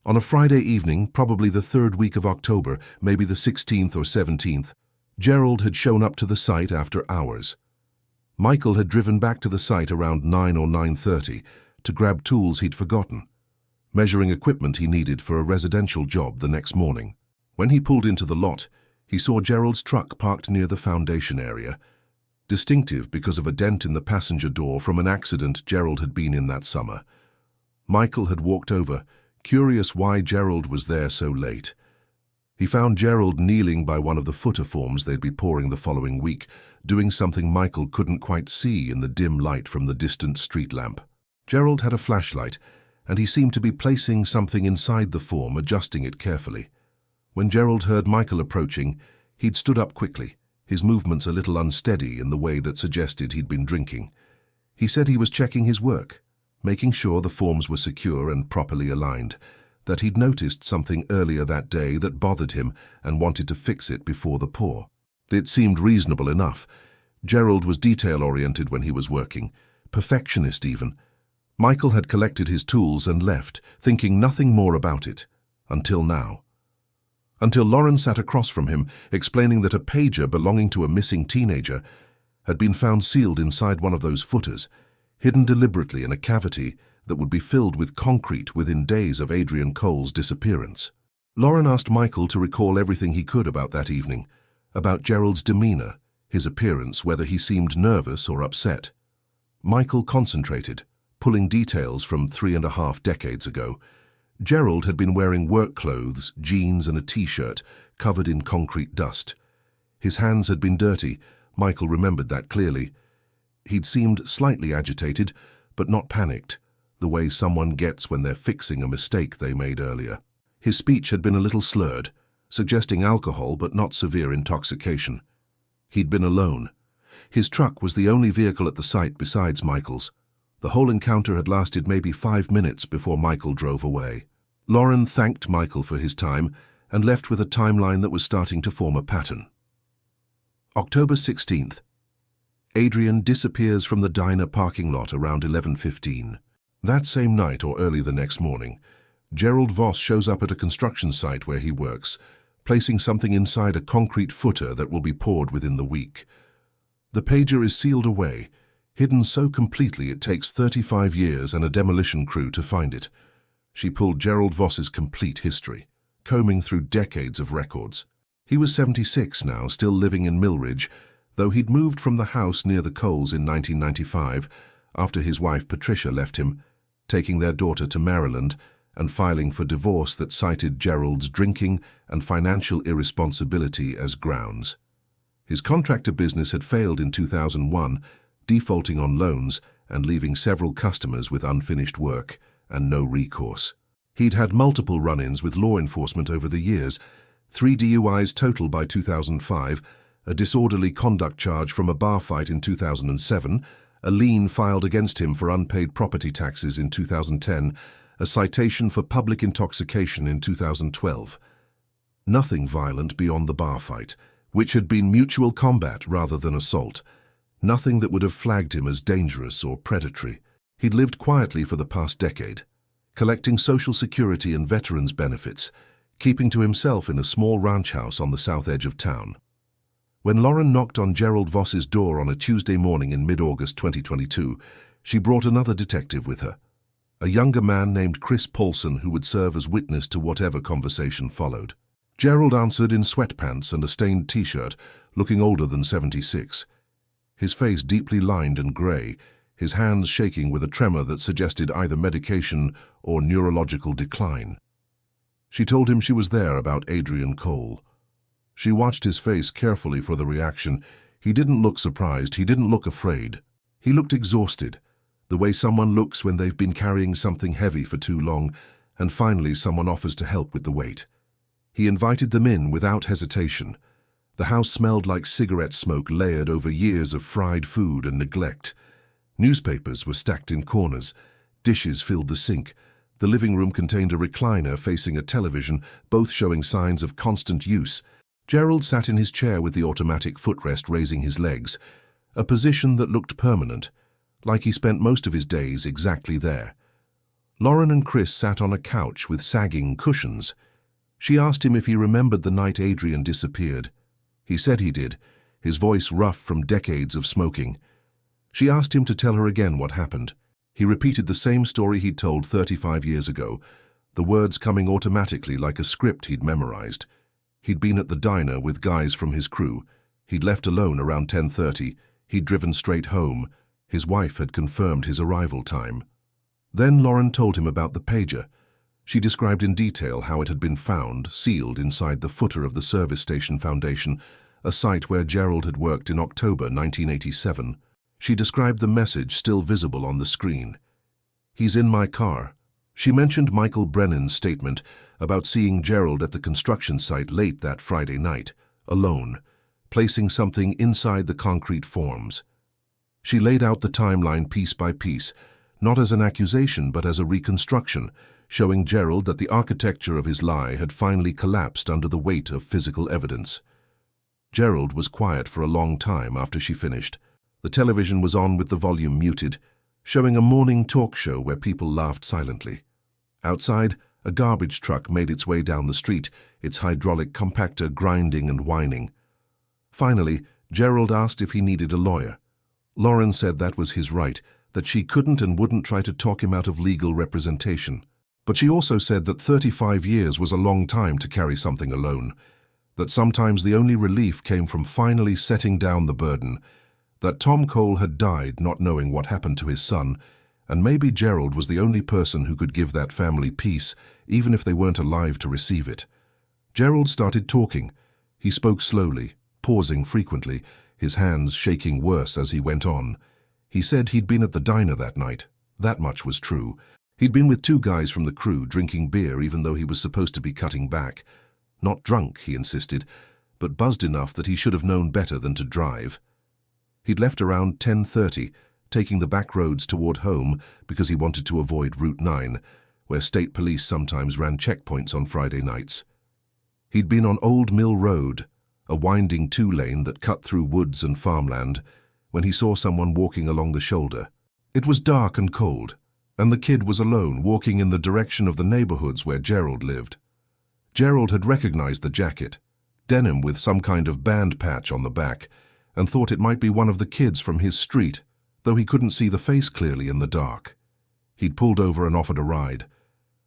On a Friday evening, probably the 3rd week of October, maybe the 16th or 17th, Gerald had shown up to the site after hours. Michael had driven back to the site around 9 or 9:30 to grab tools he'd forgotten, measuring equipment he needed for a residential job the next morning. When he pulled into the lot, he saw Gerald's truck parked near the foundation area, distinctive because of a dent in the passenger door from an accident Gerald had been in that summer. Michael had walked over, curious why Gerald was there so late. He found Gerald kneeling by one of the footer forms they'd be pouring the following week, doing something Michael couldn't quite see in the dim light from the distant street lamp. Gerald had a flashlight, and he seemed to be placing something inside the form, adjusting it carefully. When Gerald heard Michael approaching, he'd stood up quickly, his movements a little unsteady in the way that suggested he'd been drinking. He said he was checking his work, making sure the forms were secure and properly aligned, that he'd noticed something earlier that day that bothered him and wanted to fix it before the pour. It seemed reasonable enough. Gerald was detail-oriented when he was working, perfectionist even. Michael had collected his tools and left, thinking nothing more about it, until now. Until Lauren sat across from him, explaining that a pager belonging to a missing teenager had been found sealed inside one of those footers, hidden deliberately in a cavity that would be filled with concrete within days of Adrian Cole's disappearance. Lauren asked Michael to recall everything he could about that evening, about Gerald's demeanor, his appearance, whether he seemed nervous or upset. Michael concentrated, pulling details from 3.5 decades ago. Gerald had been wearing work clothes, jeans and a t-shirt, covered in concrete dust. His hands had been dirty, Michael remembered that clearly. He'd seemed slightly agitated, but not panicked, the way someone gets when they're fixing a mistake they made earlier. His speech had been a little slurred, suggesting alcohol but not severe intoxication. He'd been alone. His truck was the only vehicle at the site besides Michael's. The whole encounter had lasted maybe 5 minutes before Michael drove away. Lauren thanked Michael for his time and left with a timeline that was starting to form a pattern. October 16th. Adrian disappears from the diner parking lot around 11:15. That same night or early the next morning, Gerald Voss shows up at a construction site where he works, placing something inside a concrete footer that will be poured within the week. The pager is sealed away, hidden so completely it takes 35 years and a demolition crew to find it. She pulled Gerald Voss's complete history, combing through decades of records. He was 76 now, still living in Millridge, though he'd moved from the house near the Coles in 1995 after his wife Patricia left him, taking their daughter to Maryland and filing for divorce that cited Gerald's drinking and financial irresponsibility as grounds. His contractor business had failed in 2001, defaulting on loans and leaving several customers with unfinished work and no recourse. He'd had multiple run-ins with law enforcement over the years, 3 DUIs total by 2005, a disorderly conduct charge from a bar fight in 2007, a lien filed against him for unpaid property taxes in 2010, a citation for public intoxication in 2012. Nothing violent beyond the bar fight, which had been mutual combat rather than assault. Nothing that would have flagged him as dangerous or predatory. He'd lived quietly for the past decade, collecting Social Security and veterans' benefits, keeping to himself in a small ranch house on the south edge of town. When Lauren knocked on Gerald Voss's door on a Tuesday morning in mid-August 2022, she brought another detective with her, a younger man named Chris Paulson who would serve as witness to whatever conversation followed. Gerald answered in sweatpants and a stained t-shirt, looking older than 76. His face deeply lined and grey, his hands shaking with a tremor that suggested either medication or neurological decline. She told him she was there about Adrian Cole. She watched his face carefully for the reaction. He didn't look surprised, he didn't look afraid. He looked exhausted, the way someone looks when they've been carrying something heavy for too long, and finally someone offers to help with the weight. He invited them in without hesitation. The house smelled like cigarette smoke layered over years of fried food and neglect. Newspapers were stacked in corners. Dishes filled the sink. The living room contained a recliner facing a television, both showing signs of constant use. Gerald sat in his chair with the automatic footrest raising his legs, a position that looked permanent, like he spent most of his days exactly there. Lauren and Chris sat on a couch with sagging cushions. She asked him if he remembered the night Adrian disappeared. He said he did, his voice rough from decades of smoking. She asked him to tell her again what happened. He repeated the same story he'd told 35 years ago, the words coming automatically like a script he'd memorized. He'd been at the diner with guys from his crew. He'd left alone around 10:30. He'd driven straight home. His wife had confirmed his arrival time. Then Lauren told him about the pager. She described in detail how it had been found, sealed inside the footer of the service station foundation, a site where Gerald had worked in October 1987. She described the message still visible on the screen. "He's in my car." She mentioned Michael Brennan's statement about seeing Gerald at the construction site late that Friday night, alone, placing something inside the concrete forms. She laid out the timeline piece by piece, not as an accusation but as a reconstruction, showing Gerald that the architecture of his lie had finally collapsed under the weight of physical evidence. Gerald was quiet for a long time after she finished. The television was on with the volume muted, showing a morning talk show where people laughed silently. Outside, a garbage truck made its way down the street, its hydraulic compactor grinding and whining. Finally, Gerald asked if he needed a lawyer. Lauren said that was his right, that she couldn't and wouldn't try to talk him out of legal representation. But she also said that 35 years was a long time to carry something alone, that sometimes the only relief came from finally setting down the burden, that Tom Cole had died not knowing what happened to his son, and maybe Gerald was the only person who could give that family peace, even if they weren't alive to receive it. Gerald started talking. He spoke slowly, pausing frequently, his hands shaking worse as he went on. He said he'd been at the diner that night. That much was true. He'd been with two guys from the crew drinking beer even though he was supposed to be cutting back. Not drunk, he insisted, but buzzed enough that he should have known better than to drive. He'd left around 10:30, taking the back roads toward home because he wanted to avoid Route 9, where state police sometimes ran checkpoints on Friday nights. He'd been on Old Mill Road, a winding two-lane that cut through woods and farmland, when he saw someone walking along the shoulder. It was dark and cold, and the kid was alone, walking in the direction of the neighborhoods where Gerald lived. Gerald had recognized the jacket, denim with some kind of band patch on the back, and thought it might be one of the kids from his street, though he couldn't see the face clearly in the dark. He'd pulled over and offered a ride.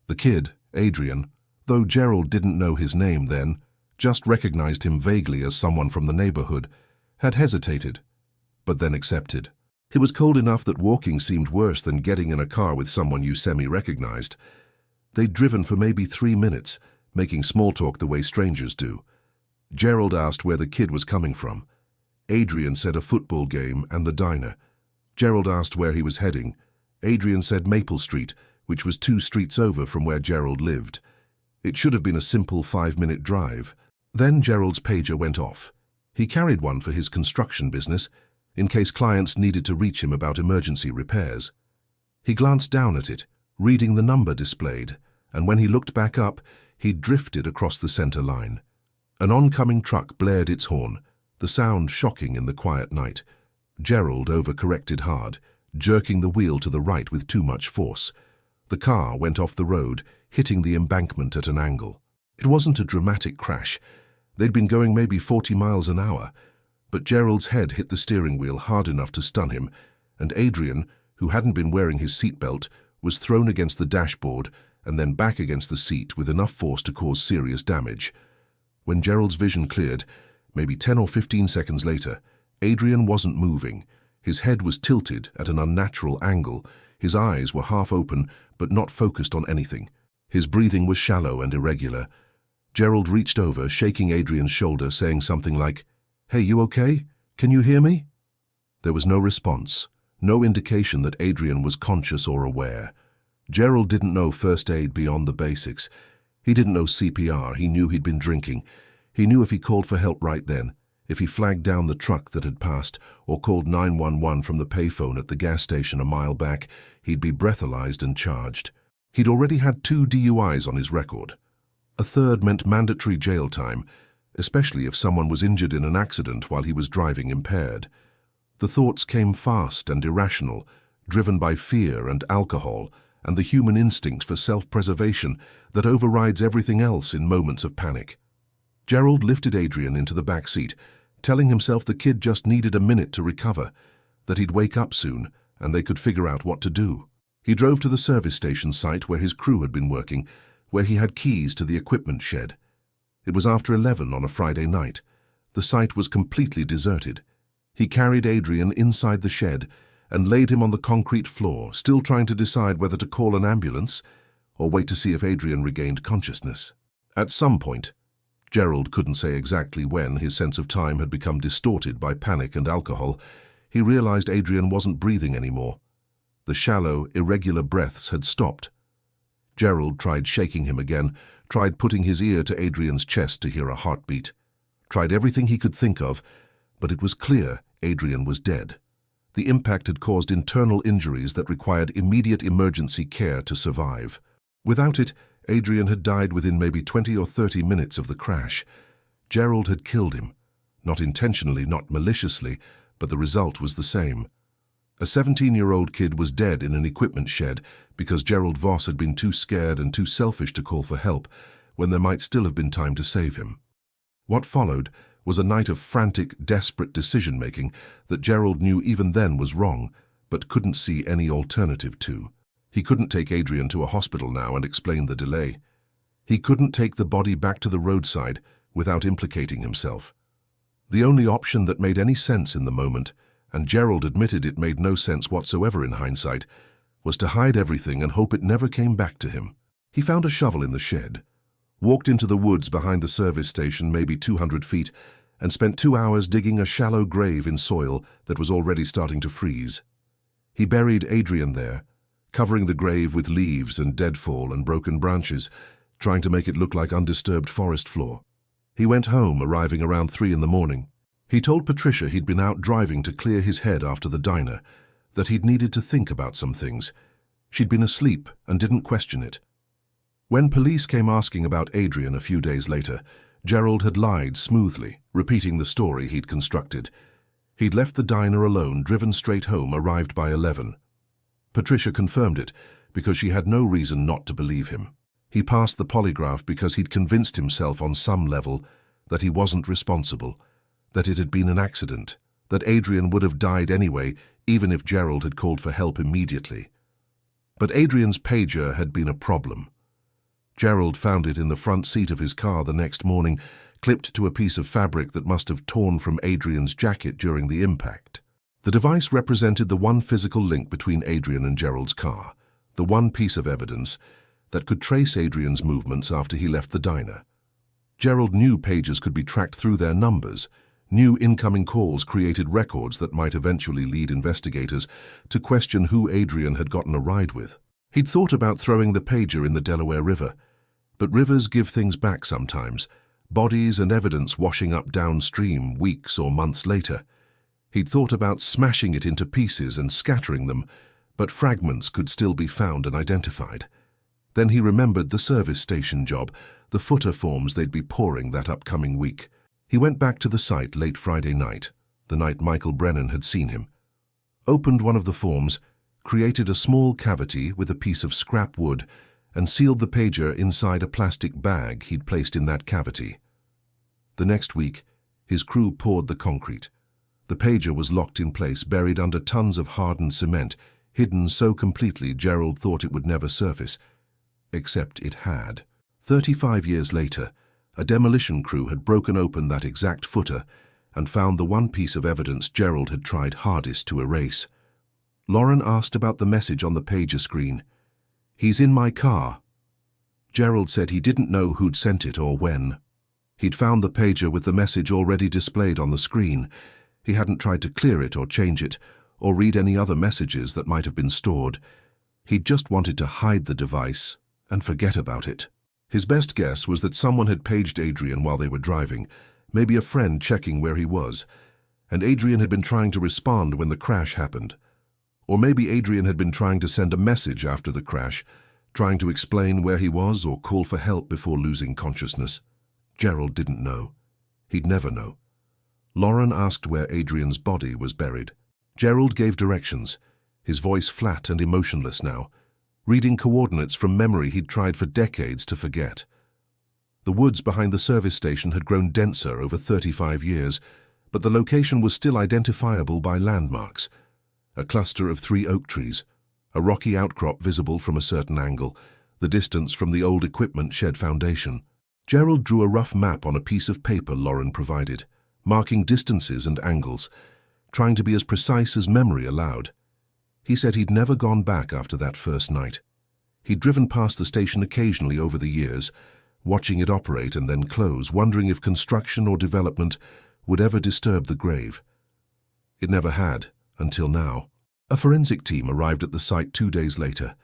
The kid, Adrian, though Gerald didn't know his name then, just recognized him vaguely as someone from the neighborhood, had hesitated, but then accepted. It was cold enough that walking seemed worse than getting in a car with someone you semi-recognized. They'd driven for maybe 3 minutes, making small talk the way strangers do. Gerald asked where the kid was coming from. Adrian said a football game and the diner. Gerald asked where he was heading. Adrian said Maple Street, which was 2 streets over from where Gerald lived. It should have been a simple 5-minute drive. Then Gerald's pager went off. He carried one for his construction business, in case clients needed to reach him about emergency repairs. He glanced down at it, reading the number displayed, and when he looked back up, he drifted across the center line. An oncoming truck blared its horn, the sound shocking in the quiet night. Gerald overcorrected hard, jerking the wheel to the right with too much force. The car went off the road, hitting the embankment at an angle. It wasn't a dramatic crash. They'd been going maybe 40 miles an hour, but Gerald's head hit the steering wheel hard enough to stun him, and Adrian, who hadn't been wearing his seatbelt, was thrown against the dashboard and then back against the seat with enough force to cause serious damage. When Gerald's vision cleared, maybe 10 or 15 seconds later, Adrian wasn't moving. His head was tilted at an unnatural angle. His eyes were half open, but not focused on anything. His breathing was shallow and irregular. Gerald reached over, shaking Adrian's shoulder, saying something like, "Hey, you okay? Can you hear me?" There was no response, no indication that Adrian was conscious or aware. Gerald didn't know first aid beyond the basics. He didn't know CPR. He knew he'd been drinking. He knew if he called for help right then, if he flagged down the truck that had passed or called 911 from the payphone at the gas station a mile back, he'd be breathalyzed and charged. He'd already had 2 DUIs on his record. A third meant mandatory jail time, especially if someone was injured in an accident while he was driving impaired. The thoughts came fast and irrational, driven by fear and alcohol and the human instinct for self-preservation that overrides everything else in moments of panic. Gerald lifted Adrian into the back seat, telling himself the kid just needed a minute to recover, that he'd wake up soon and they could figure out what to do. He drove to the service station site where his crew had been working, where he had keys to the equipment shed. It was after 11 on a Friday night. The site was completely deserted. He carried Adrian inside the shed and laid him on the concrete floor, still trying to decide whether to call an ambulance or wait to see if Adrian regained consciousness. At some point, Gerald couldn't say exactly when, his sense of time had become distorted by panic and alcohol, he realized Adrian wasn't breathing anymore. The shallow, irregular breaths had stopped. Gerald tried shaking him again, tried putting his ear to Adrian's chest to hear a heartbeat, tried everything he could think of, but it was clear Adrian was dead. The impact had caused internal injuries that required immediate emergency care to survive. Without it, Adrian had died within maybe 20 or 30 minutes of the crash. Gerald had killed him, not intentionally, not maliciously, but the result was the same. A 17-year-old kid was dead in an equipment shed because Gerald Voss had been too scared and too selfish to call for help when there might still have been time to save him. What followed was a night of frantic, desperate decision-making that Gerald knew even then was wrong, but couldn't see any alternative to. He couldn't take Adrian to a hospital now and explain the delay. He couldn't take the body back to the roadside without implicating himself. The only option that made any sense in the moment, and Gerald admitted it made no sense whatsoever in hindsight, was to hide everything and hope it never came back to him. He found a shovel in the shed, walked into the woods behind the service station maybe 200 feet, and spent 2 hours digging a shallow grave in soil that was already starting to freeze. He buried Adrian there, covering the grave with leaves and deadfall and broken branches, trying to make it look like undisturbed forest floor. He went home, arriving around 3 in the morning. He told Patricia he'd been out driving to clear his head after the diner, that he'd needed to think about some things. She'd been asleep and didn't question it. When police came asking about Adrian a few days later, Gerald had lied smoothly, repeating the story he'd constructed. He'd left the diner alone, driven straight home, arrived by 11. Patricia confirmed it because she had no reason not to believe him. He passed the polygraph because he'd convinced himself on some level that he wasn't responsible, that it had been an accident, that Adrian would have died anyway, even if Gerald had called for help immediately. But Adrian's pager had been a problem. Gerald found it in the front seat of his car the next morning, clipped to a piece of fabric that must have torn from Adrian's jacket during the impact. The device represented the one physical link between Adrian and Gerald's car, the one piece of evidence that could trace Adrian's movements after he left the diner. Gerald knew pagers could be tracked through their numbers. New incoming calls created records that might eventually lead investigators to question who Adrian had gotten a ride with. He'd thought about throwing the pager in the Delaware River, but rivers give things back sometimes, bodies and evidence washing up downstream weeks or months later. He'd thought about smashing it into pieces and scattering them, but fragments could still be found and identified. Then he remembered the service station job, the footer forms they'd be pouring that upcoming week. He went back to the site late Friday night, the night Michael Brennan had seen him, opened one of the forms, created a small cavity with a piece of scrap wood, and sealed the pager inside a plastic bag he'd placed in that cavity. The next week, his crew poured the concrete. The pager was locked in place, buried under tons of hardened cement, hidden so completely Gerald thought it would never surface. Except it had. 35 years later, a demolition crew had broken open that exact footer and found the one piece of evidence Gerald had tried hardest to erase. Lauren asked about the message on the pager screen. "He's in my car." Gerald said he didn't know who'd sent it or when. He'd found the pager with the message already displayed on the screen. He hadn't tried to clear it or change it, or read any other messages that might have been stored. He'd just wanted to hide the device and forget about it. His best guess was that someone had paged Adrian while they were driving, maybe a friend checking where he was, and Adrian had been trying to respond when the crash happened. Or maybe Adrian had been trying to send a message after the crash, trying to explain where he was or call for help before losing consciousness. Gerald didn't know. He'd never know. Lauren asked where Adrian's body was buried. Gerald gave directions, his voice flat and emotionless now, reading coordinates from memory he'd tried for decades to forget. The woods behind the service station had grown denser over 35 years, but the location was still identifiable by landmarks. A cluster of 3 oak trees, a rocky outcrop visible from a certain angle, the distance from the old equipment shed foundation. Gerald drew a rough map on a piece of paper Lauren provided, marking distances and angles, trying to be as precise as memory allowed. He said he'd never gone back after that first night. He'd driven past the station occasionally over the years, watching it operate and then close, wondering if construction or development would ever disturb the grave. It never had, until now. A forensic team arrived at the site 2 days later,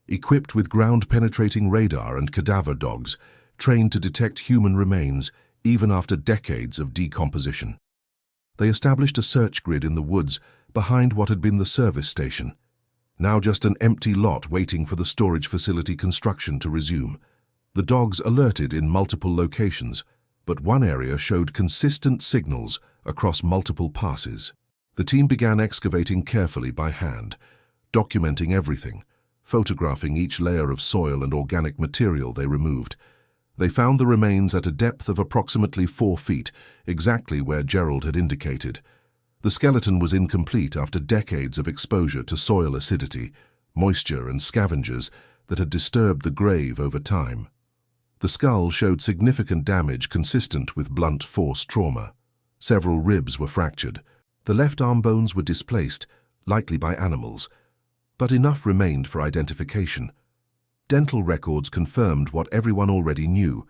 equipped with ground-penetrating radar and cadaver dogs, trained to detect human remains even after decades of decomposition. They established a search grid in the woods behind what had been the service station, now just an empty lot waiting for the storage facility construction to resume. The dogs alerted in multiple locations, but one area showed consistent signals across multiple passes. The team began excavating carefully by hand, documenting everything, photographing each layer of soil and organic material they removed. They found the remains at a depth of approximately 4 feet, exactly where Gerald had indicated. The skeleton was incomplete after decades of exposure to soil acidity, moisture and scavengers that had disturbed the grave over time. The skull showed significant damage consistent with blunt force trauma. Several ribs were fractured. The left arm bones were displaced, likely by animals, but enough remained for identification. Dental records confirmed what everyone already knew.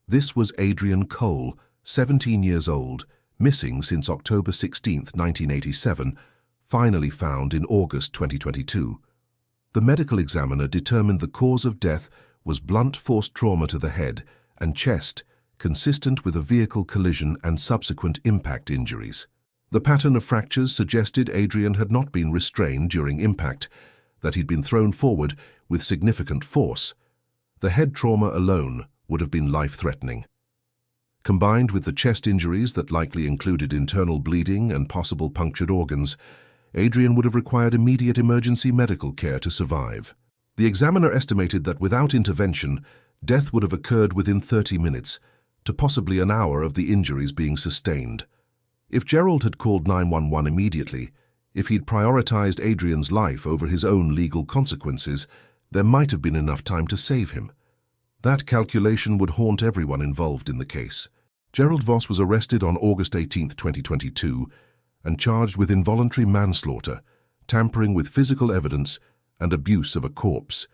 This was Adrian Cole, 17 years old, missing since October 16, 1987, finally found in August 2022. The medical examiner determined the cause of death was blunt force trauma to the head and chest, consistent with a vehicle collision and subsequent impact injuries. The pattern of fractures suggested Adrian had not been restrained during impact, that he'd been thrown forward with significant force. The head trauma alone would have been life-threatening. Combined with the chest injuries that likely included internal bleeding and possible punctured organs, Adrian would have required immediate emergency medical care to survive. The examiner estimated that without intervention, death would have occurred within 30 minutes, to possibly an hour of the injuries being sustained. If Gerald had called 911 immediately, if he'd prioritized Adrian's life over his own legal consequences, there might have been enough time to save him. That calculation would haunt everyone involved in the case. Gerald Voss was arrested on August 18, 2022, and charged with involuntary manslaughter, tampering with physical evidence, and abuse of a corpse.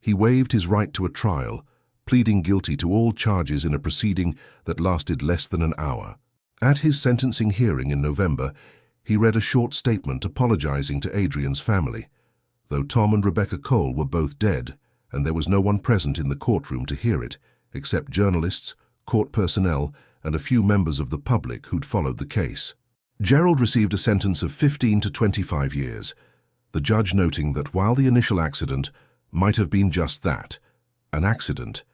He waived his right to a trial, pleading guilty to all charges in a proceeding that lasted less than an hour. At his sentencing hearing in November, he read a short statement apologizing to Adrian's family. Though Tom and Rebecca Cole were both dead, and there was no one present in the courtroom to hear it, except journalists, court personnel, and a few members of the public who'd followed the case. Gerald received a sentence of 15 to 25 years, the judge noting that while the initial accident might have been just that, an accident,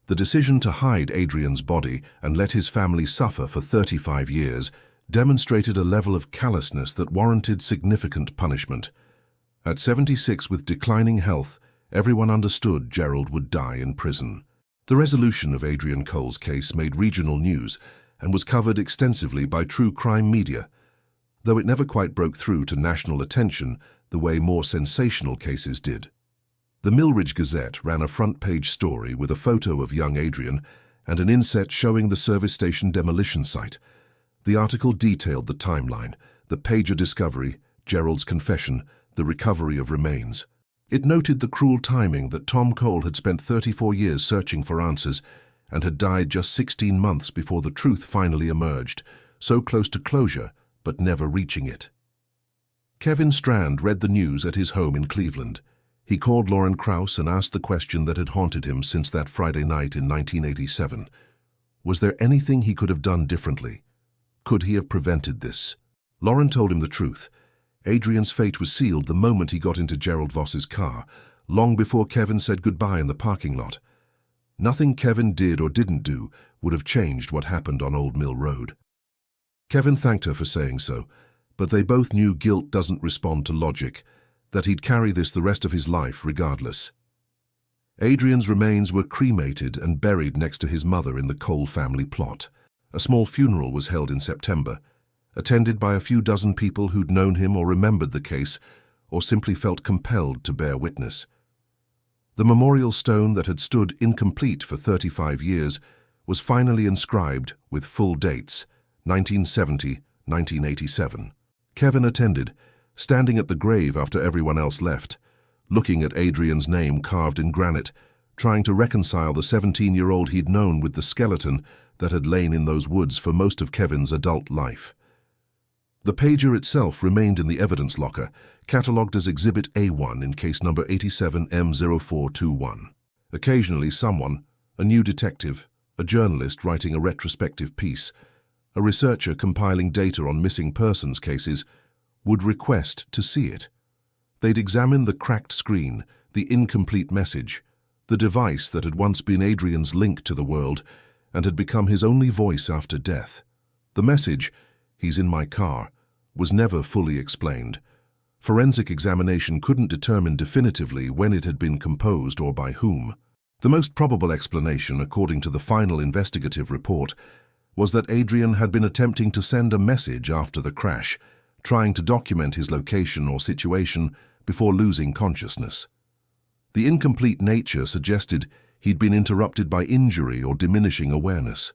the decision to hide Adrian's body and let his family suffer for 35 years demonstrated a level of callousness that warranted significant punishment. At 76 with declining health, everyone understood Gerald would die in prison. The resolution of Adrian Cole's case made regional news and was covered extensively by true crime media, though it never quite broke through to national attention the way more sensational cases did. The Millridge Gazette ran a front-page story with a photo of young Adrian and an inset showing the service station demolition site. The article detailed the timeline, the pager discovery, Gerald's confession, the recovery of remains. It noted the cruel timing that Tom Cole had spent 34 years searching for answers and had died just 16 months before the truth finally emerged, so close to closure, but never reaching it. Kevin Strand read the news at his home in Cleveland. He called Lauren Krause and asked the question that had haunted him since that Friday night in 1987. Was there anything he could have done differently? Could he have prevented this? Lauren told him the truth. Adrian's fate was sealed the moment he got into Gerald Voss's car, long before Kevin said goodbye in the parking lot. Nothing Kevin did or didn't do would have changed what happened on Old Mill Road. Kevin thanked her for saying so, but they both knew guilt doesn't respond to logic, that he'd carry this the rest of his life regardless. Adrian's remains were cremated and buried next to his mother in the Cole family plot. A small funeral was held in September, attended by a few dozen people who'd known him or remembered the case, or simply felt compelled to bear witness. The memorial stone that had stood incomplete for 35 years was finally inscribed with full dates, 1970, 1987. Kevin attended, standing at the grave after everyone else left, looking at Adrian's name carved in granite, trying to reconcile the 17-year-old he'd known with the skeleton that had lain in those woods for most of Kevin's adult life. The pager itself remained in the evidence locker, catalogued as Exhibit A1 in case number 87M0421. Occasionally someone, a new detective, a journalist writing a retrospective piece, a researcher compiling data on missing persons cases, would request to see it. They'd examine the cracked screen, the incomplete message, the device that had once been Adrian's link to the world and had become his only voice after death. The message, "He's in my car," was never fully explained. Forensic examination couldn't determine definitively when it had been composed or by whom. The most probable explanation, according to the final investigative report, was that Adrian had been attempting to send a message after the crash, trying to document his location or situation before losing consciousness. The incomplete nature suggested he'd been interrupted by injury or diminishing awareness.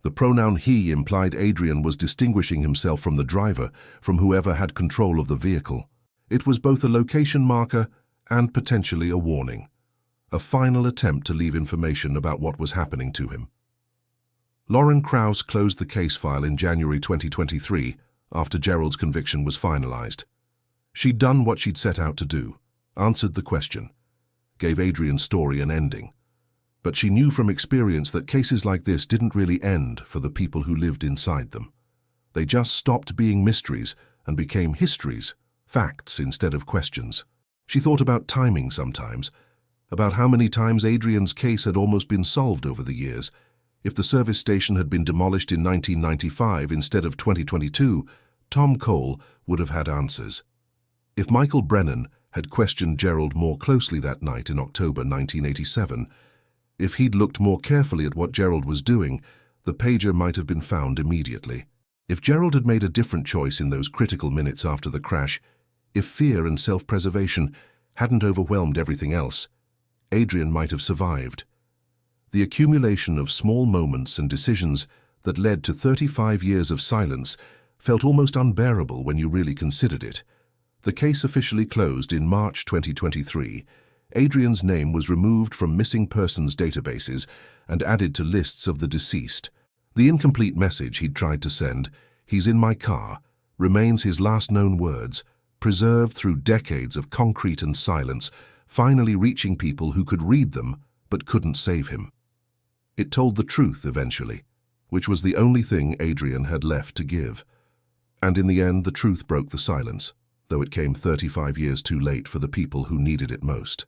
The pronoun he implied Adrian was distinguishing himself from the driver, from whoever had control of the vehicle. It was both a location marker and potentially a warning, a final attempt to leave information about what was happening to him. Lauren Krause closed the case file in January 2023, after Gerald's conviction was finalized. She'd done what she'd set out to do, answered the question, gave Adrian's story an ending. But she knew from experience that cases like this didn't really end for the people who lived inside them. They just stopped being mysteries and became histories, facts instead of questions. She thought about timing sometimes, about how many times Adrian's case had almost been solved over the years. If the service station had been demolished in 1995 instead of 2022, Tom Cole would have had answers. If Michael Brennan had questioned Gerald more closely that night in October 1987, if he'd looked more carefully at what Gerald was doing, the pager might have been found immediately. If Gerald had made a different choice in those critical minutes after the crash, if fear and self-preservation hadn't overwhelmed everything else, Adrian might have survived. The accumulation of small moments and decisions that led to 35 years of silence felt almost unbearable when you really considered it. The case officially closed in March 2023. Adrian's name was removed from missing persons databases and added to lists of the deceased. The incomplete message he'd tried to send, "He's in my car," remains his last known words, preserved through decades of concrete and silence, finally reaching people who could read them but couldn't save him. It told the truth eventually, which was the only thing Adrian had left to give. And in the end, the truth broke the silence, though it came 35 years too late for the people who needed it most.